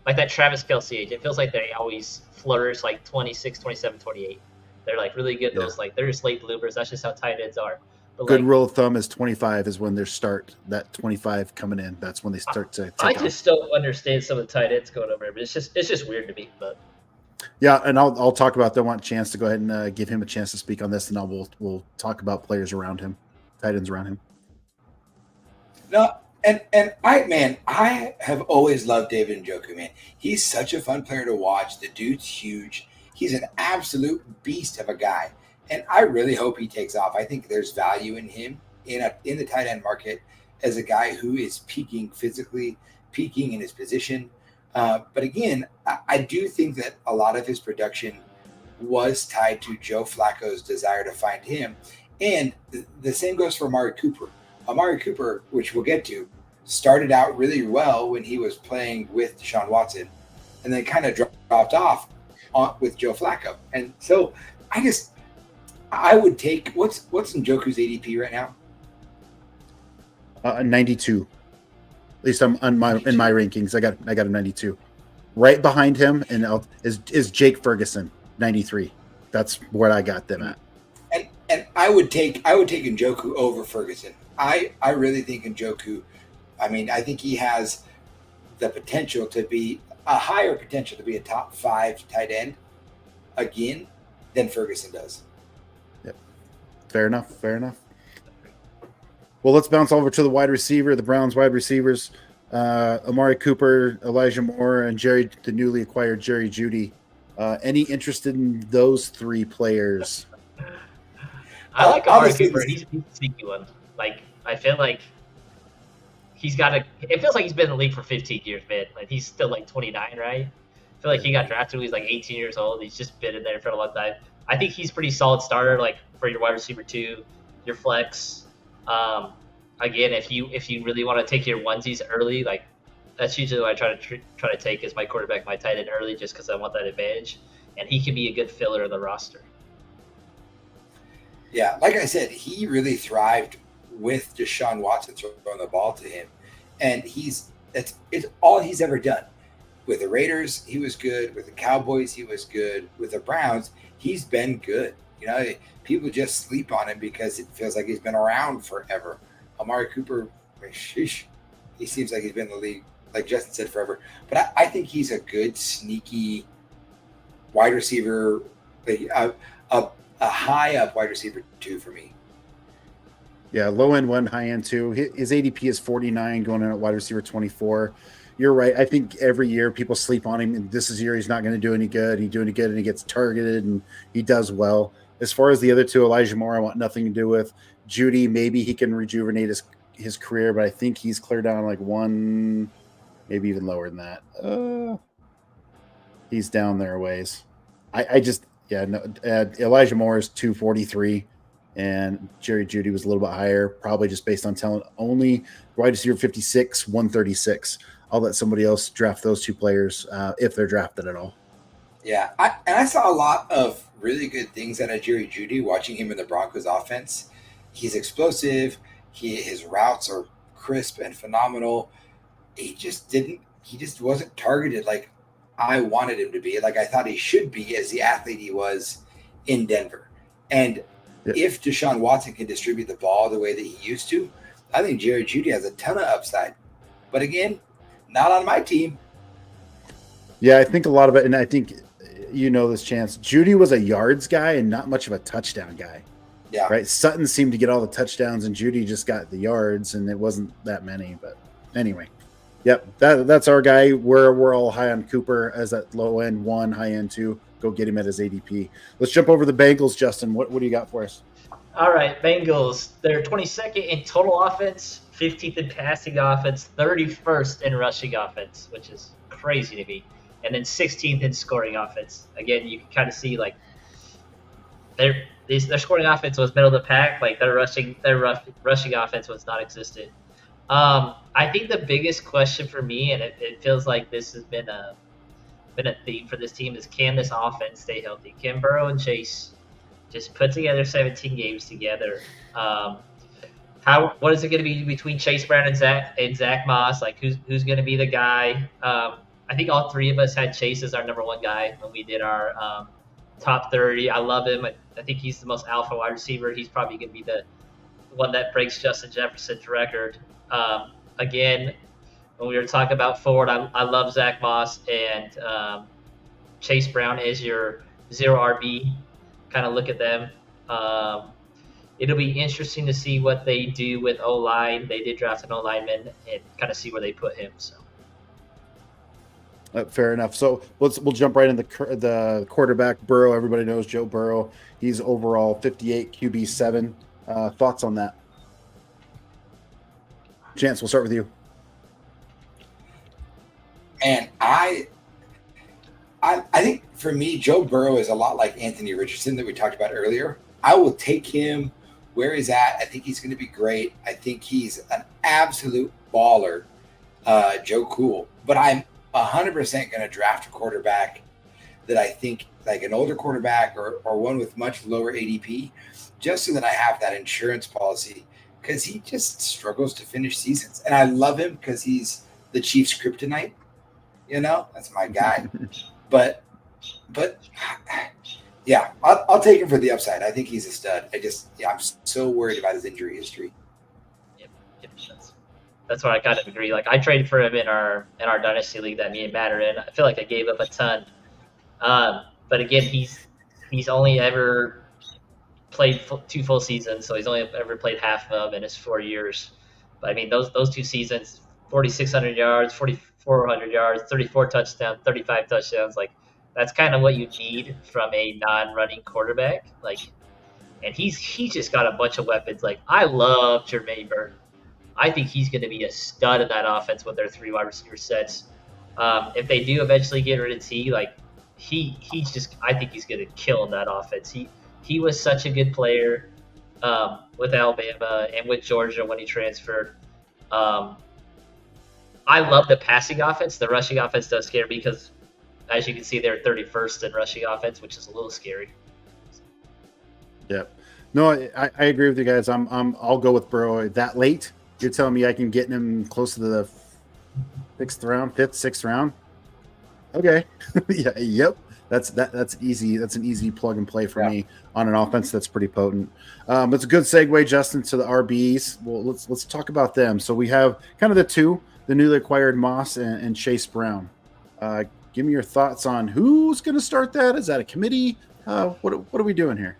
like that Travis Kelce age. It feels like they always flourish like 26, 27, 28. They're like really good. Those like they're just late bloomers. That's just how tight ends are. But good rule of thumb is 25 is when they start. That 25 coming in. That's when they start to. I just don't understand some of the tight ends going over here. But it's just weird to me. But. Yeah, and I'll talk about that. I want a chance to go ahead and give him a chance to speak on this, and we'll talk about players around him, tight ends around him. No, and I have always loved David Njoku, man. He's such a fun player to watch. The dude's huge. He's an absolute beast of a guy, and I really hope he takes off. I think there's value in him in the tight end market as a guy who is peaking physically, peaking in his position. But again, I do think that a lot of his production was tied to Joe Flacco's desire to find him. And the same goes for Amari Cooper. Amari Cooper, which we'll get to, started out really well when he was playing with Deshaun Watson and then kind of dropped off with Joe Flacco. And so I would take what's Njoku's ADP right now? 92. At least I'm in my rankings. I got a 92. Right behind him is Jake Ferguson, 93. That's where I got them at. I would take Njoku over Ferguson. I really think Njoku. I mean, I think he has the potential to be a higher potential to be a top 5 tight end again than Ferguson does. Yep. Fair enough. Well, let's bounce over to the wide receiver, the Browns wide receivers. Amari Cooper, Elijah Moore, and the newly acquired Jerry Jeudy. Any interested in those 3 players? I like Amari Cooper. He's a sneaky one. Like, I feel like it feels like he's been in the league for 15 years, man. Like, he's still like 29, right? I feel like he got drafted when he was like 18 years old. He's just been in there for a long time. I think he's pretty solid starter, like for your wide receiver 2, your flex. Again, if you really want to take your onesies early, like that's usually what I try to take as my quarterback, my tight end early, just because I want that advantage, and he can be a good filler of the roster. Yeah, like I said, he really thrived with Deshaun Watson throwing the ball to him, and it's all he's ever done. With the Raiders, he was good. With the Cowboys, he was good. With the Browns, he's been good. You know, people just sleep on him because it feels like he's been around forever. Amari Cooper, sheesh, he seems like he's been in the league, like Justin said, forever. But I think he's a good, sneaky wide receiver, a high up wide receiver 2 for me. Yeah, low end 1, high end 2. His ADP is 49, going in at wide receiver 24. You're right. I think every year people sleep on him, and this is year he's not going to do any good. He's doing good, and he gets targeted, and he does well. As far as the other 2, Elijah Moore, I want nothing to do with. Jeudy, maybe he can rejuvenate his career, but I think he's clear down like 1, maybe even lower than that. He's down there a ways. Elijah Moore is 243, and Jerry Jeudy was a little bit higher, probably just based on talent only. Wide receiver 56, 136. I'll let somebody else draft those 2 players if they're drafted at all. Yeah, I saw a lot of really good things out of Jerry Jeudy watching him in the Broncos offense. He's explosive. His routes are crisp and phenomenal. He just wasn't targeted like I wanted him to be, like I thought he should be as the athlete he was in Denver. And if Deshaun Watson can distribute the ball the way that he used to, I think Jerry Jeudy has a ton of upside. But again, not on my team. Yeah, I think a lot of it, and I think this Chance. Jeudy was a yards guy and not much of a touchdown guy. Yeah. Right. Sutton seemed to get all the touchdowns, and Jeudy just got the yards, and it wasn't that many. But anyway, yep, that's our guy. We're all high on Cooper as that low end 1, high end 2. Go get him at his ADP. Let's jump over the Bengals, Justin. What do you got for us? All right, Bengals. They're 22nd in total offense, 15th in passing offense, 31st in rushing offense, which is crazy to me, and then 16th in scoring offense. Again, you can kind of see like their scoring offense was middle of the pack. Like their rushing offense was non-existent. I think the biggest question for me, and it feels like this has been a theme for this team, is can this offense stay healthy? Can Burrow and Chase just put together 17 games together? What is it going to be between Chase Brown and Zach Moss? Like who's going to be the guy? I think all 3 of us had Chase as our number 1 guy when we did our top 30. I love him. I think he's the most alpha wide receiver. He's probably going to be the one that breaks Justin Jefferson's record. Again, when we were talking about forward, I love Zach Moss, and Chase Brown is your 0 RB. Kind of look at them. It'll be interesting to see what they do with O-line. They did draft an O-lineman, and kind of see where they put him. So. Fair enough. So we'll jump right in the quarterback. Burrow. Everybody knows Joe Burrow. He's overall 58, QB 7. Thoughts on that? Chance, we'll start with you. And I think for me, Joe Burrow is a lot like Anthony Richardson that we talked about earlier. I will take him where he's at. I think he's going to be great. I think he's an absolute baller, Joe Cool. But I'm 100% going to draft a quarterback that I think like an older quarterback or one with much lower ADP, just so that I have that insurance policy, because he just struggles to finish seasons. And I love him because he's the Chiefs' kryptonite. That's my guy. but Yeah, I'll take him for the upside. I think he's a stud. I'm so worried about his injury history. Yep. That's where I kind of agree. Like I traded for him in our dynasty league that me and Matt are in. I feel like I gave up a ton. But again, he's only ever played 2 full seasons, so he's only ever played half of them in his 4 years. But I mean, those 2 seasons, 4,600 yards, 4,400 yards, 34 touchdowns, 35 touchdowns. Like that's kind of what you need from a non-running quarterback. Like, and he's just got a bunch of weapons. Like I love Jermaine Burton. I think he's going to be a stud in that offense with their 3 wide receiver sets. If they do eventually get rid of T, like he's just, I think he's going to kill in that offense. He was such a good player with Alabama and with Georgia when he transferred. I love the passing offense. The rushing offense does scare me because, as you can see, they're 31st in rushing offense, which is a little scary. Yep. No, I agree with you guys. I'll go with Burrow that late. You're telling me I can get him close to the 6th round, 5th, 6th round? Okay. Yeah. Yep. That's easy. That's an easy plug and play for me on an offense that's pretty potent. It's a good segue, Justin, to the RBs. Well, let's talk about them. So we have kind of the newly acquired Moss and Chase Brown. Give me your thoughts on who's going to start that. Is that a committee? What are we doing here?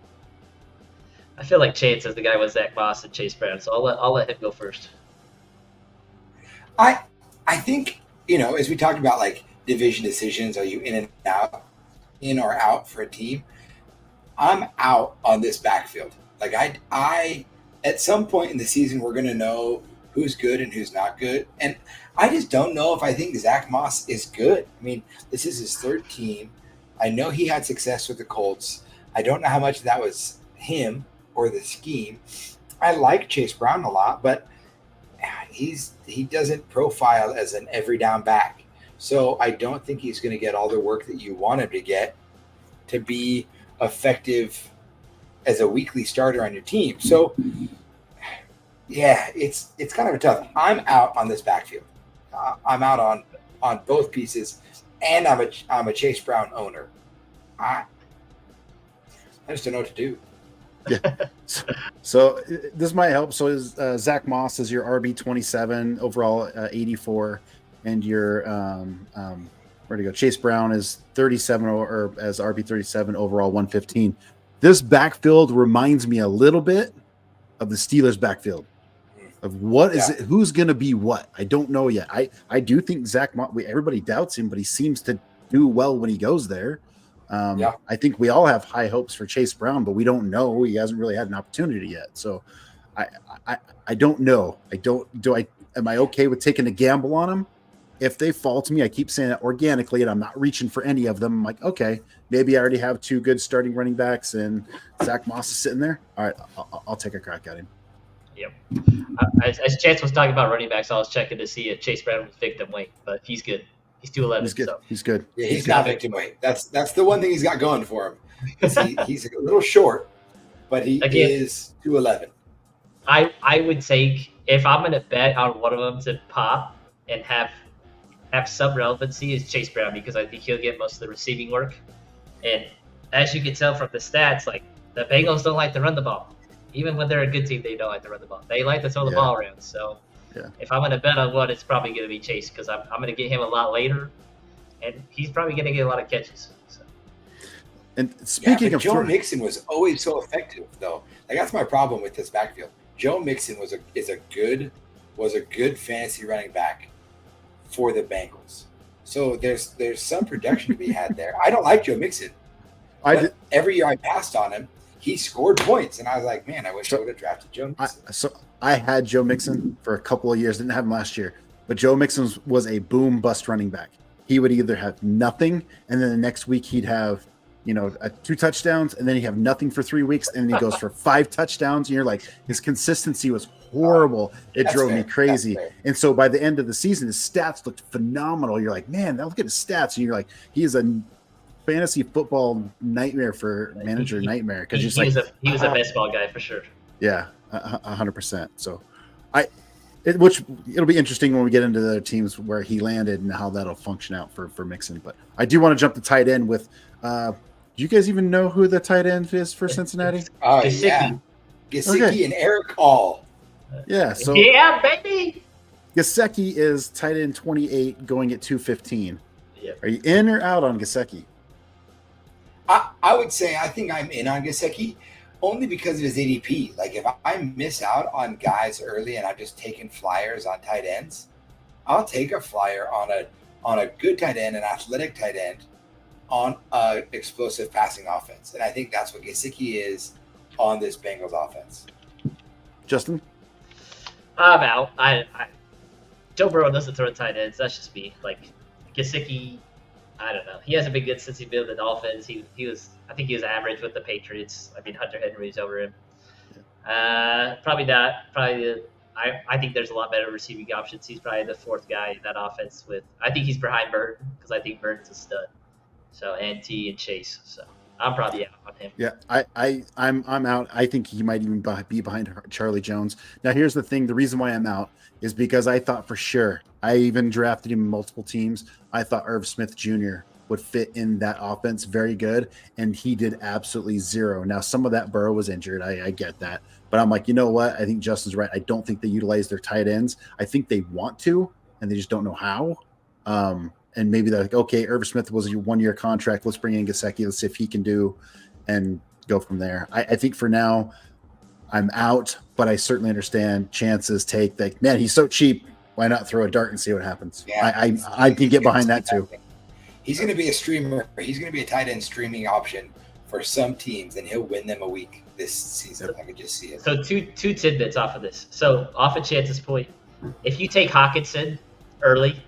I feel like Chance is the guy with Zach Moss and Chase Brown, so I'll let him go first. I think, as we talked about like division decisions, are you in or out for a team? I'm out on this backfield. Like I at some point in the season, we're going to know who's good and who's not good. And I just don't know if I think Zach Moss is good. I mean, this is his 3rd team. I know he had success with the Colts. I don't know how much that was him or the scheme. I like Chase Brown a lot, but he doesn't profile as an every down back. So I don't think he's going to get all the work that you want him to get to be effective as a weekly starter on your team. So yeah, it's kind of a tough. I'm out on this backfield. I'm out on both pieces, and I'm a Chase Brown owner. I just don't know what to do. Yeah. So this might help. So is Zach Moss is your RB 27 overall 84, and your where to go? Chase Brown is 37 or as RB 37 overall 115. This backfield reminds me a little bit of the Steelers backfield. Of what is it? Who's going to be what? I don't know yet. I do think Zach Moss. Everybody doubts him, but he seems to do well when he goes there. I think we all have high hopes for Chase Brown, but we don't know. He hasn't really had an opportunity yet. So I don't know. Am I okay with taking a gamble on him? If they fall to me, I keep saying it organically, and I'm not reaching for any of them. I'm like, okay, maybe I already have 2 good starting running backs, and Zach Moss is sitting there. All right, I'll take a crack at him. Yep. As Chance was talking about running backs, I was checking to see if Chase Brown was victim weight, but he's good. He's 211. He's good. So. He's good. Yeah, he's not victim weight. That's the one thing he's got going for him. He's a little short, but he is 211. I would take, if I'm going to bet on one of them to pop and have some relevancy, is Chase Brown, because I think he'll get most of the receiving work. And as you can tell from the stats, like the Bengals don't like to run the ball. Even when they're a good team, they don't like to run the ball. They like to throw the ball around. So if I'm going to bet on one, it's probably going to be Chase, because I'm going to get him a lot later, and he's probably going to get a lot of catches. So. And speaking of Joe Mixon was always so effective, though. Like that's my problem with this backfield. Joe Mixon was a good fantasy running back for the Bengals. So there's some production to be had there. I don't like Joe Mixon. Every year I passed on him, he scored points, and I was like, man, I wish I would have drafted Joe Mixon. I had Joe Mixon for a couple of years, didn't have him last year, but Joe Mixon was a boom bust running back. He would either have nothing, and then the next week he'd have 2 touchdowns, and then he'd have nothing for 3 weeks, and then he goes for 5 touchdowns, and you're like, his consistency was horrible. It drove me crazy. And so by the end of the season, his stats looked phenomenal. You're like, man, look at his stats, and you're like, he is a fantasy football nightmare for manager nightmare, because he was a best ball guy for sure. Yeah, 100%. So which it'll be interesting when we get into the teams where he landed and how that'll function out for Mixon. But I do want to jump to tight end with do Do you guys even know who the tight end is for Cincinnati? Oh, Gesicki. yeah. Gesicki Okay. and Eric All. Yeah, so Yeah, baby. Gesicki is tight end 28 going at 215. Yeah. Are you in or out on Gesicki? I would say I think I'm in on Gesicki only because of his ADP. Like if I miss out on guys early and I've just taken flyers on tight ends, I'll take a flyer on a good tight end, an athletic tight end, on a explosive passing offense. And I think that's what Gesicki is on this Bengals offense. Justin? I'm out. Joe Burrow doesn't throw tight ends. That's just me. Like Gesicki, I don't know. He hasn't been good since he built the Dolphins. I think he was average with the Patriots. I mean, Hunter Henry's over him. Probably not. I think there's a lot better receiving options. He's probably the fourth guy in that offense. I think he's behind Burton because I think Burton's a stud. So and T and Chase. So I'm probably out on him. Yeah, I'm out. I think he might even be behind Charlie Jones. Now, here's the thing. The reason why I'm out is because I thought for sure, I even drafted him in multiple teams. I thought Irv Smith Jr. would fit in that offense very good, and he did absolutely zero. Now, some of that Burrow was injured. I get that. But I'm like, you know what? I think Justin's right. I don't think they utilize their tight ends. I think they want to, and they just don't know how. And maybe they're like, okay, Irv Smith was your 1-year contract. Let's bring in Gesicki. Let's see if he can do and go from there. I think for now, I'm out, but I certainly understand chances take like, man, he's so cheap. Why not throw a dart and see what happens? Yeah, I can get behind that too. He's going to be a streamer. He's going to be a tight end streaming option for some teams, and he'll win them a week this season. I can just see it. So two tidbits off of this. So off of Chance's point, if you take Hawkinson early,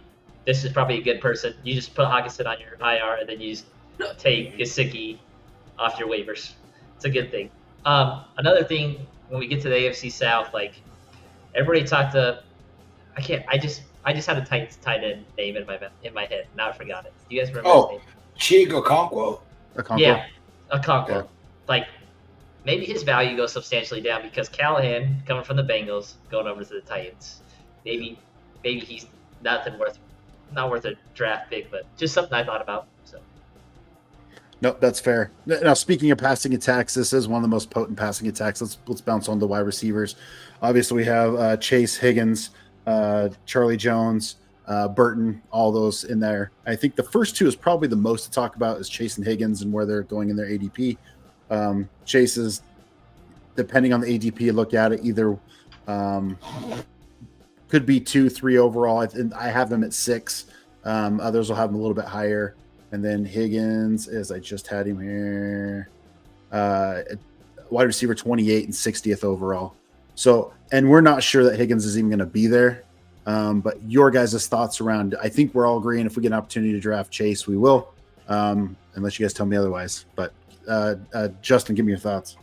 this is probably a good person. You just put Hawkinson on your IR, and then you just take Gesicki off your waivers. It's a good thing. Another thing, when we get to the AFC South, like everybody talked to, I just had a tight end name in my head. Now I forgot it. Do you guys remember his name? Chigo Okonkwo. Yeah, Okonkwo. Yeah. Like maybe his value goes substantially down because Callahan coming from the Bengals going over to the Titans. Maybe he's not worth a draft pick, but just something I thought about. So. No, that's fair. Now, speaking of passing attacks, this is one of the most potent passing attacks. Let's bounce on the wide receivers. Obviously, we have Chase, Higgins, Charlie Jones, Burton, all those in there. I think the first two is probably the most to talk about is Chase and Higgins and where they're going in their ADP. Chase is, depending on the ADP you look at it, either could be 2, 3 overall. I have them at 6. Others will have them a little bit higher. And then Higgins is, I just had him here, wide receiver 28 and 60th overall. So, and we're not sure that Higgins is even going to be there. But your guys' thoughts around, I think we're all agreeing if we get an opportunity to draft Chase, we will, unless you guys tell me otherwise. But Justin, give me your thoughts.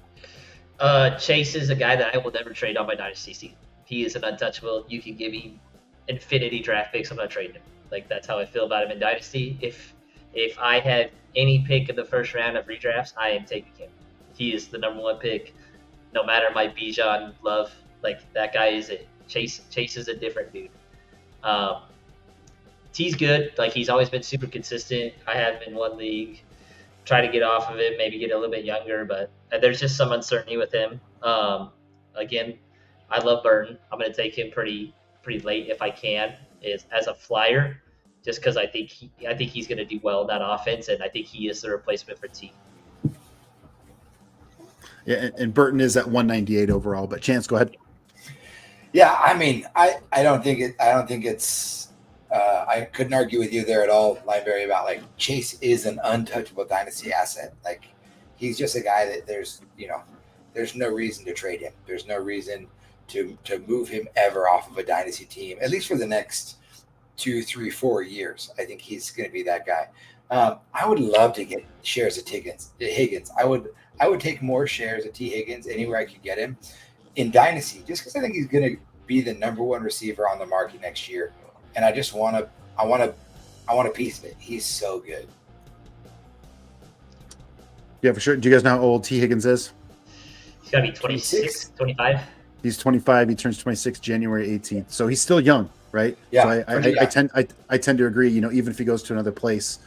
Chase is a guy that I will never trade on my dynasty team. He is an untouchable. You can give him infinity draft picks. I'm not trading him. Like that's how I feel about him in dynasty. If I had any pick in the first round of redrafts, I am taking him. He is the number 1 pick, no matter my Bijan love. Like that guy is it. Chase is a different dude. T's good. Like he's always been super consistent. I have him in one league. Try to get off of it, maybe get a little bit younger, but there's just some uncertainty with him. Again, I love Burton. I'm going to take him pretty late if I can, as a flyer, just because I think he's going to do well in that offense, and I think he is the replacement for T. Yeah, and Burton is at 198 overall. But Chance, go ahead. Yeah, I mean, I don't think it's. I couldn't argue with you there at all, Lineberry, about like Chase is an untouchable dynasty asset. Like he's just a guy that there's no reason to trade him. There's no reason to move him ever off of a dynasty team, at least for the next 2, 3, 4 years. I think he's going to be that guy. I would love to get shares of Higgins. I would take more shares of T. Higgins anywhere I could get him in dynasty, just because I think he's going to be the number 1 receiver on the market next year. And I just want a piece of it. He's so good. Yeah, for sure. Do you guys know how old T. Higgins is? He's got to be 26, 25. He's 25. He turns 26 January 18th. So he's still young, right? Yeah. So I tend to agree. Even if he goes to another place,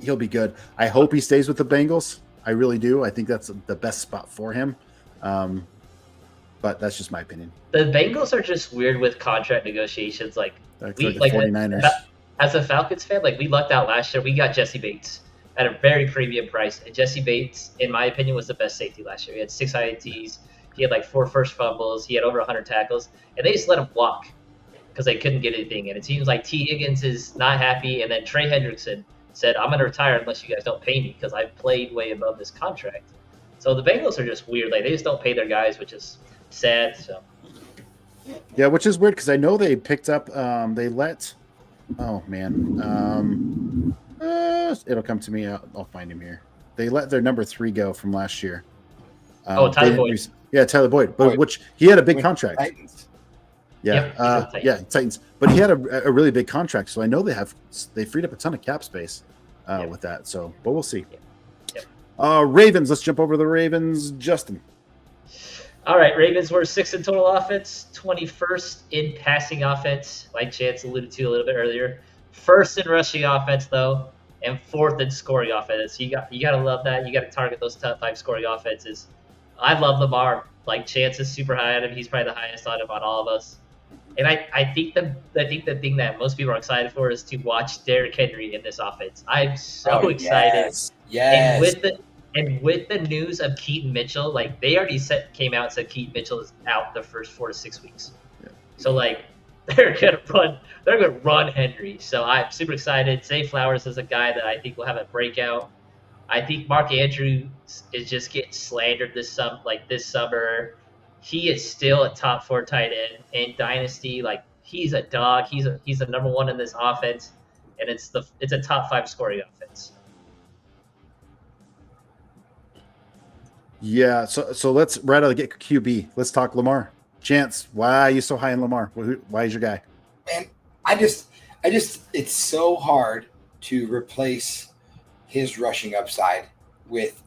he'll be good. I hope he stays with the Bengals. I really do. I think that's the best spot for him. But that's just my opinion. The Bengals are just weird with contract negotiations. Like The we 49ers. as a Falcons fan, like we lucked out last year. We got Jesse Bates at a very premium price, and Jesse Bates, in my opinion, was the best safety last year. He had 6 INTs. He had like 4 first fumbles. He had over 100 tackles, and they just let him walk because they couldn't get anything. And it seems like T. Higgins is not happy, and then Trey Hendrickson said, "I'm going to retire unless you guys don't pay me because I've played way above this contract." So the Bengals are just weird. Like they just don't pay their guys, which is sad. So yeah, which is weird because I know they picked up. They let. Oh man, it'll come to me. I'll find him here. They let their number 3 go from last year. Tyler Boyd. Tyler Boyd, but which he had a big contract. Titans. Yeah, Titans. But he had a really big contract, so I know they freed up a ton of cap space with that. So, but we'll see. Ravens. Let's jump over to the Ravens. Justin. All right, Ravens were 6th in total offense, 21st in passing offense, like Chance alluded to a little bit earlier. 1st in rushing offense, though, and 4th in scoring offense. You got to love that. You got to target those top 5 scoring offenses. I love Lamar. Like Chance is super high on him. He's probably the highest on him on all of us. And I think the thing that most people are excited for is to watch Derrick Henry in this offense. I'm so excited. Yes. And with the news of Keaton Mitchell, like they already came out and said Keaton Mitchell is out the first 4 to 6 weeks. Yeah. So like they're gonna run Henry. So I'm super excited. Zay Flowers is a guy that I think will have a breakout. I think Mark Andrews is just getting slandered this summer. He is still a top 4 tight end in Dynasty. Like he's a dog. He's the number 1 in this offense, and it's a top 5 scoring offense. Yeah, so let's right out of the get QB. Let's talk Lamar. Chance, why are you so high in Lamar? Why is your guy? Man, I just it's so hard to replace his rushing upside with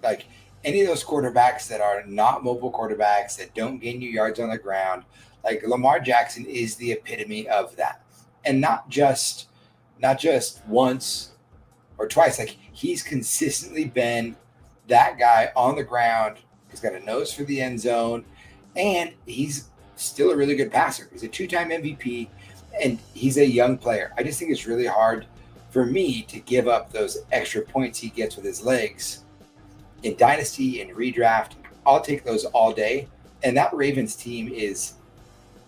like any of those quarterbacks that are not mobile quarterbacks that don't gain you yards on the ground. Like Lamar Jackson is the epitome of that, and not just once or twice. Like he's consistently been that guy on the ground. He's got a nose for the end zone, and he's still a really good passer. He's a 2-time MVP, and he's a young player. I just think it's really hard for me to give up those extra points he gets with his legs in Dynasty and redraft. I'll take those all day. And that Ravens team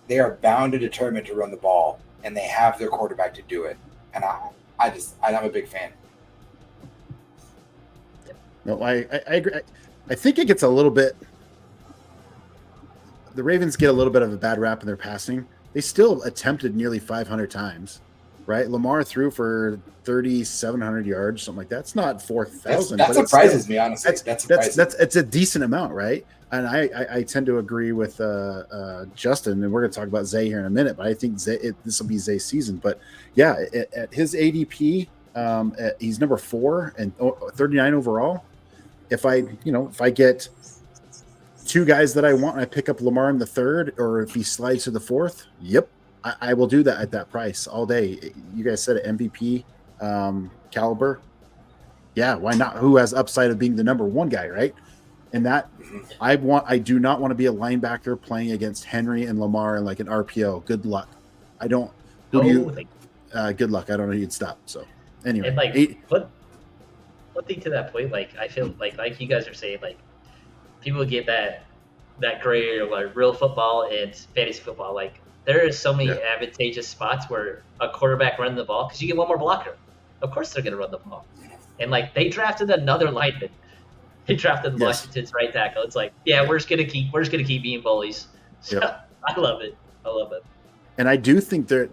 they are bound and determined to run the ball, and they have their quarterback to do it. And I'm a big fan. No, I agree. I think it gets a little bit. The Ravens get a little bit of a bad rap in their passing. They still attempted nearly 500 times, right? Lamar threw for 3,700 yards, something like that. It's not 4,000. That surprises me, honestly. It's a decent amount, right? And I tend to agree with Justin, and we're going to talk about Zay here in a minute. But I think this will be Zay's season. But yeah, at his ADP, he's number 4 and 39 overall. If I get 2 guys that I want, and I pick up Lamar in the 3rd, or if he slides to the 4th, yep, I will do that at that price all day. You guys said it, MVP caliber. Yeah, why not? Who has upside of being the number 1 guy, right? And that I do not want to be a linebacker playing against Henry and Lamar in like an RPO. Good luck. I don't. Good luck. I don't know who you'd stop. So anyway, and one thing to that point, like I feel like you guys are saying, like people get that gray area of like real football and fantasy football. Like there is so many advantageous spots where a quarterback running the ball because you get one more blocker. Of course they're going to run the ball, and like they drafted another lineman. They drafted Washington's right tackle. It's like, yeah, we're just gonna keep being bullies. So, I love it. And I do think that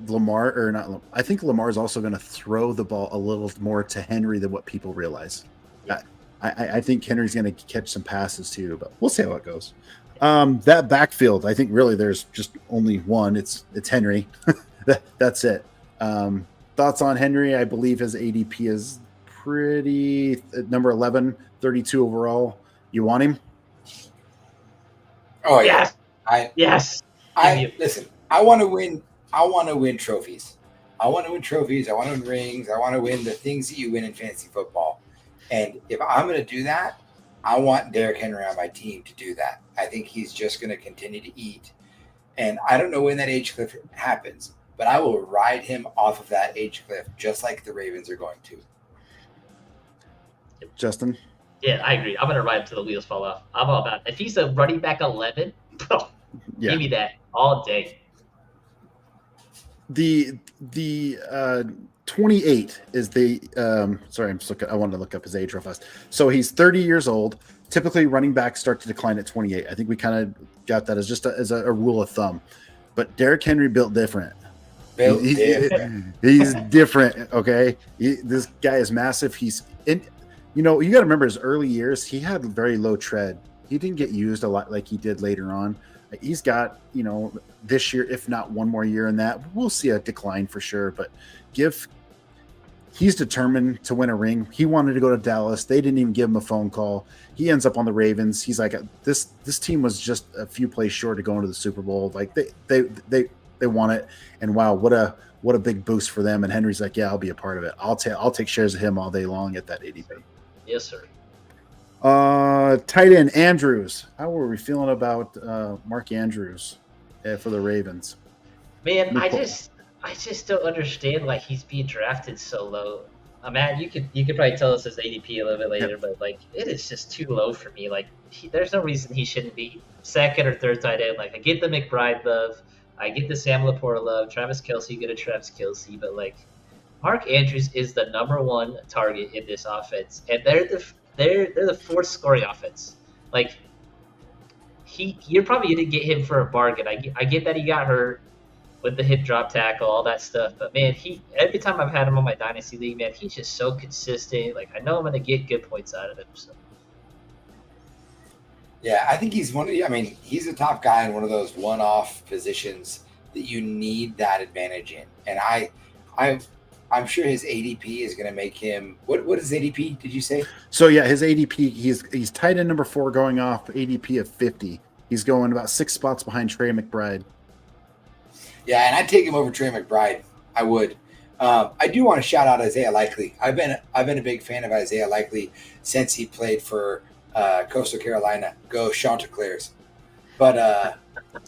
I think Lamar is also going to throw the ball a little more to Henry than what people realize. Yeah. I think Henry's going to catch some passes too, but we'll see how it goes. That backfield, I think really there's just only one. It's Henry. That's it. Thoughts on Henry? I believe his ADP is pretty number 11, 32 overall. You want him? Oh yeah. Yes. Listen. I want to win trophies. I want to win trophies. I want to win rings. I want to win the things that you win in fantasy football. And if I'm going to do that, I want Derrick Henry on my team to do that. I think he's just going to continue to eat. And I don't know when that age cliff happens, but I will ride him off of that age cliff just like the Ravens are going to. Justin? Yeah, I agree. I'm going to ride him till the wheels fall off. I'm all about it. If he's a running back 11, give me that all day. The 28 is the sorry, I'm just looking. I wanted to look up his age real fast. So he's 30 years old. Typically, running backs start to decline at 28. I think we kind of got that as just as a rule of thumb. But Derrick Henry built different. He's different. Okay, this guy is massive. He's in. You know, you got to remember his early years. He had very low tread. He didn't get used a lot like he did later on. He's got, you know, this year, if not one more year in that, we'll see a decline for sure. But he's determined to win a ring. He wanted to go to Dallas. They didn't even give him a phone call. He ends up on the Ravens. He's like, this team was just a few plays short of going to the Super Bowl. Like they want it. And wow, what a big boost for them. And Henry's like, yeah, I'll be a part of it. I'll take shares of him all day long at that ADP. Yes, sir. Tight end Andrews. How were we feeling about Mark Andrews for the Ravens? Man, I just don't understand like he's being drafted so low. Matt, you could probably tell us his ADP a little bit later, but like it is just too low for me. Like there's no reason he shouldn't be second or third tight end. Like I get the McBride love, I get the Sam Laporta love, Travis Kelce, get a Travis Kelce, but like Mark Andrews is the number one target in this offense, and they're the fourth scoring offense. Like you're probably gonna get him for a bargain. I get that he got hurt with the hip drop tackle, all that stuff, but man, every time I've had him on my dynasty league, man, he's just so consistent. Like I know I'm gonna get good points out of him. So. Yeah, I think he's he's a top guy in one of those one-off positions that you need that advantage in, and I'm sure his ADP is going to make him. What is ADP? Did you say? So yeah, his ADP. He's tight end number 4 going off ADP of 50. He's going about 6 spots behind Trey McBride. Yeah, and I'd take him over Trey McBride. I would. I do want to shout out Isaiah Likely. I've been a big fan of Isaiah Likely since he played for Coastal Carolina. Go Chanticleers. But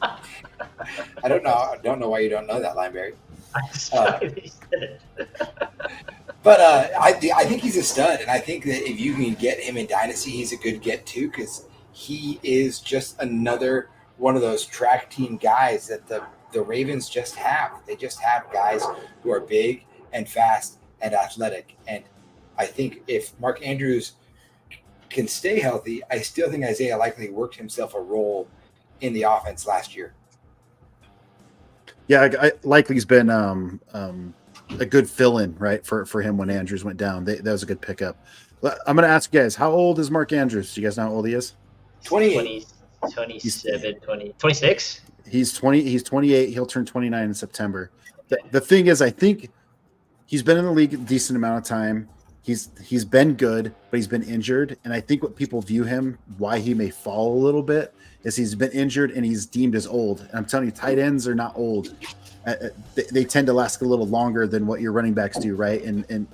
I don't know why you don't know that, Lineberry. But I think he's a stud, and I think that if you can get him in Dynasty, he's a good get too, because he is just another one of those track team guys that the Ravens just have. They just have guys who are big and fast and athletic, and I think if Mark Andrews can stay healthy, I still think Isaiah Likely worked himself a role in the offense last year. Yeah, Likely's been a good fill-in, right, for him when Andrews went down. That was a good pickup. I'm going to ask you guys, how old is Mark Andrews? Do you guys know how old he is? 28. 27, 20, 26? He's 20. He's 28. He'll turn 29 in September. The thing is, I think he's been in the league a decent amount of time. He's been good, but he's been injured. And I think what people view him, why he may fall a little bit, is he's been injured and he's deemed as old. And I'm telling you, tight ends are not old. They tend to last a little longer than what your running backs do, right? And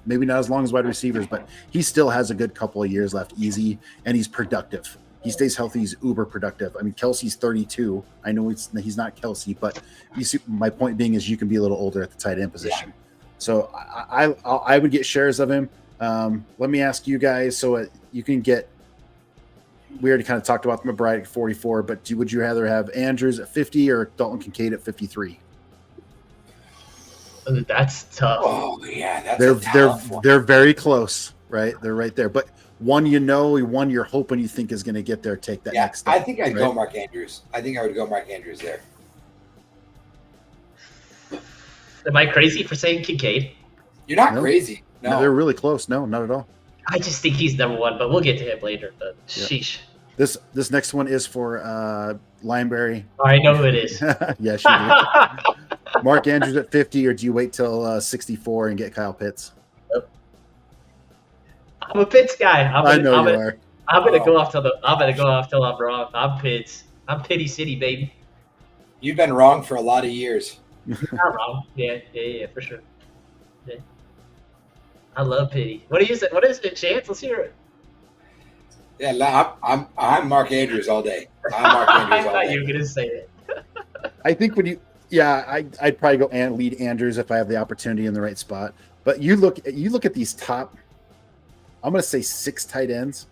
maybe not as long as wide receivers, but he still has a good couple of years left, easy, and he's productive. He stays healthy. He's uber productive. I mean, Kelsey's 32. I know he's not Kelsey, but you see, my point being is you can be a little older at the tight end position. Yeah. So I would get shares of him. Let me ask you guys, so you can get. We already kind of talked about McBride at 44, but would you rather have Andrews at 50 or Dalton Kincaid at 53? That's tough. Oh yeah, they're very close, right? They're right there, but one one you're hoping you think is going to get there, take that next step. I think I'd go Mark Andrews. I think I would go Mark Andrews there. Am I crazy for saying Kincaid? You're not crazy. No, they're really close. No, not at all. I just think he's number one, but we'll get to him later. But sheesh. This next one is for Lineberry. I know who it is. Yes, you do. Mark Andrews at 50, or do you wait till 64 and get Kyle Pitts? I'm a Pitts guy. I know you are. I'm gonna go off till I'm wrong. I'm Pitts. I'm Pitty City, baby. You've been wrong for a lot of years. Not wrong. Yeah, for sure. Yeah. I love pity. What do you say? What is it, Chance? Let's hear it. Yeah, I'm Mark Andrews all day. I'm Mark I Andrews all thought day. you were gonna say it. I think I'd probably go and lead Andrews if I have the opportunity in the right spot. But you look at these top, I'm going to say 6 tight ends.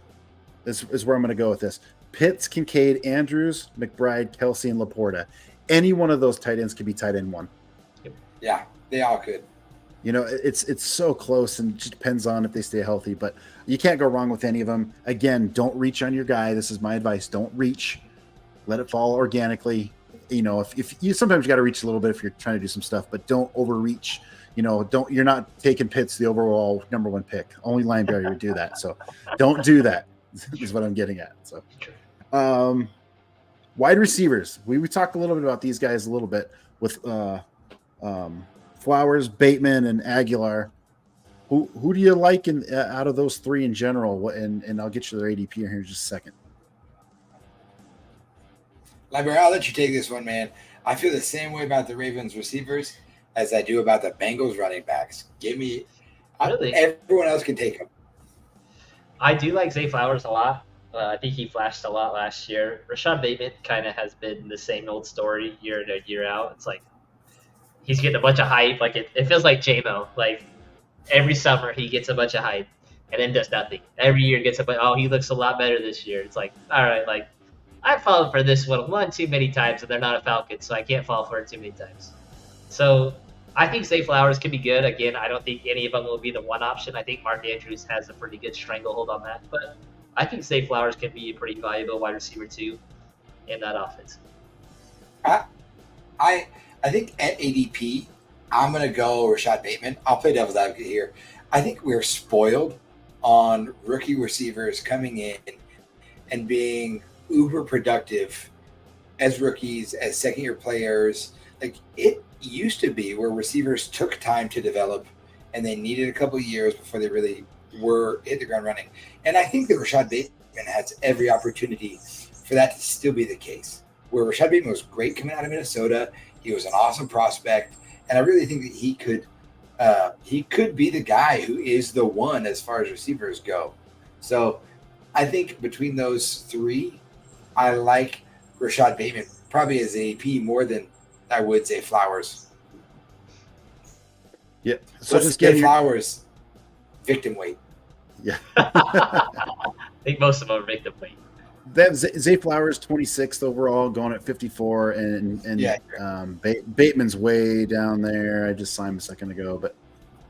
This is where I'm going to go with this. Pitts, Kincaid, Andrews, McBride, Kelsey, and Laporta. Any one of those tight ends could be tight end 1. Yeah, they all could. You know, it's so close, and it just depends on if they stay healthy. But you can't go wrong with any of them. Again, don't reach on your guy. This is my advice. Don't reach. Let it fall organically. You know, if you sometimes you got to reach a little bit if you're trying to do some stuff, but don't overreach. You know, you're not taking Pitts the overall number 1 pick. Only Lineberry would do that. So don't do that. Is what I'm getting at. So, wide receivers. We talked a little bit about these guys a little bit with Flowers, Bateman, and Aguilar. Who do you like out of those 3 in general? And I'll get you their ADP in here in just a second. Library, I'll let you take this one, man. I feel the same way about the Ravens receivers as I do about the Bengals running backs. Really? Everyone else can take them. I do like Zay Flowers a lot. I think he flashed a lot last year. Rashad Bateman kind of has been the same old story year in and year out. It's like he's getting a bunch of hype. Like it feels like J-Mo. Like every summer he gets a bunch of hype and then does nothing. Every year gets a bunch. Oh, he looks a lot better this year. It's like, all right, like I've fallen for this one too many times, and they're not a Falcon, so I can't fall for it too many times. So I think Zay Flowers can be good. Again, I don't think any of them will be the one option. I think Mark Andrews has a pretty good stranglehold on that, but I think Zay Flowers can be a pretty valuable wide receiver too in that offense. I think at ADP, I'm going to go Rashad Bateman. I'll play devil's advocate here. I think we're spoiled on rookie receivers coming in and being uber productive as rookies, as second-year players. Like it used to be where receivers took time to develop and they needed a couple of years before they really were hit the ground running. And I think that Rashad Bateman has every opportunity for that to still be the case. Where Rashad Bateman was great coming out of Minnesota. He was an awesome prospect. And I really think that he could be the guy who is the one as far as receivers go. So I think between those 3, I like Rashad Bateman probably as AP more than I would say Flowers. Yeah. So let's just get Flowers victim weight. Yeah. I think most of them are victim weight. They have Zay Flowers 26th overall, going at 54, and yeah, Bateman's way down there. I just signed him a second ago, but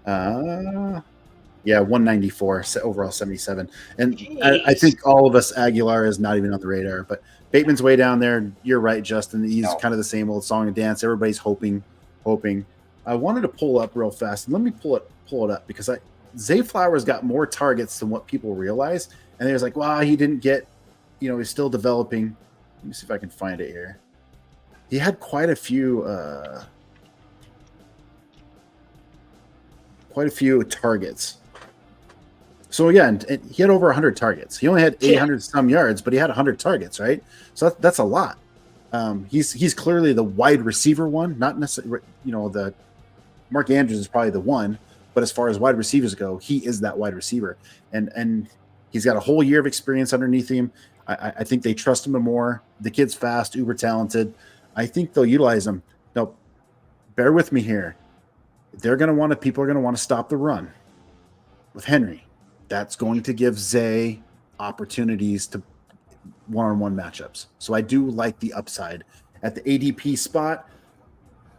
194 overall, 77. And I think all of us, Aguilar is not even on the radar, but Bateman's way down there. You're right, Justin. He's kind of the same old song and dance. Everybody's hoping. I wanted to pull up real fast, and let me pull it up because Zay Flowers got more targets than what people realize, and there's like, wow, he didn't get. He's still developing. Let me see if I can find it here. He had quite a few targets. So again, he had over 100 targets. He only had 800 some yards, but he had 100 targets, right? So that's a lot. He's clearly the wide receiver one, not necessarily. The Mark Andrews is probably the one, but as far as wide receivers go, he is that wide receiver, and he's got a whole year of experience underneath him. I think they trust him more. The kid's fast, uber talented. I think they'll utilize him. Now, bear with me here. People are going to want to stop the run with Henry. That's going to give Zay opportunities to one-on-one matchups. So I do like the upside at the ADP spot.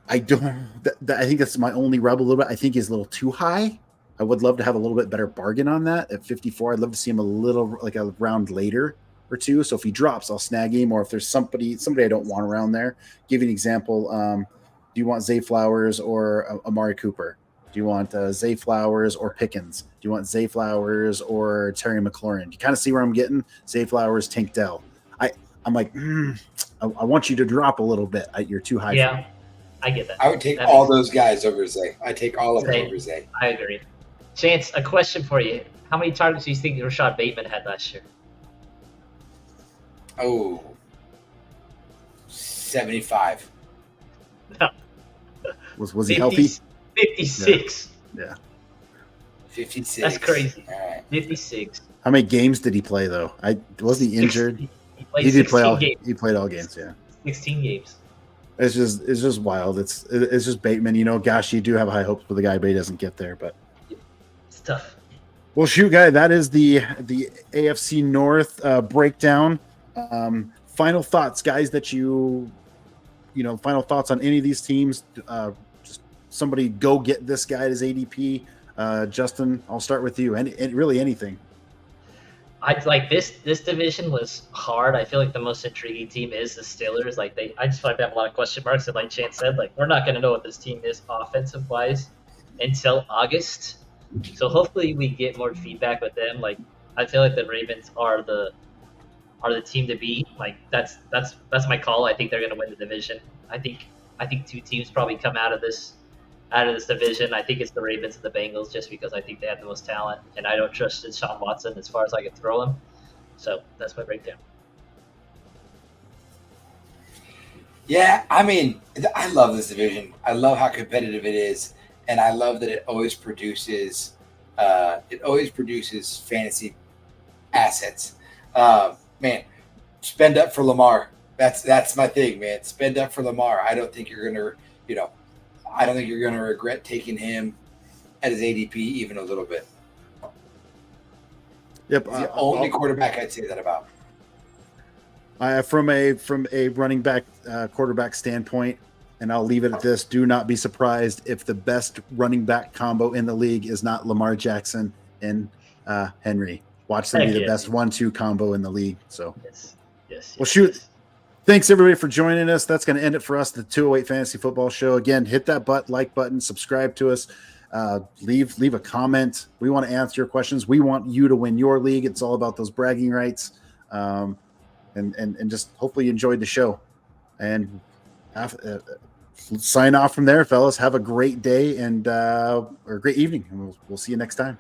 I think that's my only rub a little bit. I think he's a little too high. I would love to have a little bit better bargain on that at 54. I'd love to see him a little like a round later or two. So if he drops, I'll snag him. Or if there's somebody I don't want around there, give you an example. Do you want Zay Flowers or Amari Cooper? Do you want Zay Flowers or Pickens? Do you want Zay Flowers or Terry McLaurin? You kind of see where I'm getting? Zay Flowers, Tank Dell. I'm like, I want you to drop a little bit. You're too high. Yeah, for me. I get that. I would take all those guys over Zay. I take all of them over Zay. I agree. Chance, a question for you. How many targets do you think Rashad Bateman had last year? Oh, 75. No. Was he healthy? 56. Yeah. 56. That's crazy. All right. 56. How many games did he play though? Wasn't he injured? He did play all. games. He played all games. Yeah. 16 games. It's just wild. It's just Bateman. Gosh, you do have high hopes for the guy, but he doesn't get there. But it's tough. Well, shoot, guy, that is the AFC North breakdown. Final thoughts, guys, that final thoughts on any of these teams. Just somebody go get this guy at his ADP. Justin, I'll start with you. Really anything. I like this division was hard. I feel like the most intriguing team is the Steelers. I just feel like they have a lot of question marks. And like Chance said, we're not going to know what this team is offensive wise until August. So hopefully we get more feedback with them. I feel like the Ravens are the team to beat. That's my call. I think they're going to win the division. I think two teams probably come out of this division. I think it's the Ravens and the Bengals just because I think they have the most talent, and I don't trust Deshaun Watson as far as I can throw him. So that's my breakdown. Yeah, I mean, I love this division. I love how competitive it is, and I love that it always produces fantasy assets. Man, spend up for Lamar. That's my thing, man. Spend up for Lamar. I don't think you're gonna, regret taking him at his ADP even a little bit. Yep, He's the only quarterback I'd say that about. From a running back quarterback standpoint, and I'll leave it at this: do not be surprised if the best running back combo in the league is not Lamar Jackson and Henry. Watch them be the best 1-2 combo in the league. So yes. Well, shoot. Yes. Thanks everybody for joining us. That's going to end it for us, the 208 Fantasy Football Show. Again, hit that like button, subscribe to us, leave a comment. We want to answer your questions. We want you to win your league. It's all about those bragging rights, and just hopefully you enjoyed the show. And sign off from there, fellas. Have a great day and or a great evening, and we'll see you next time.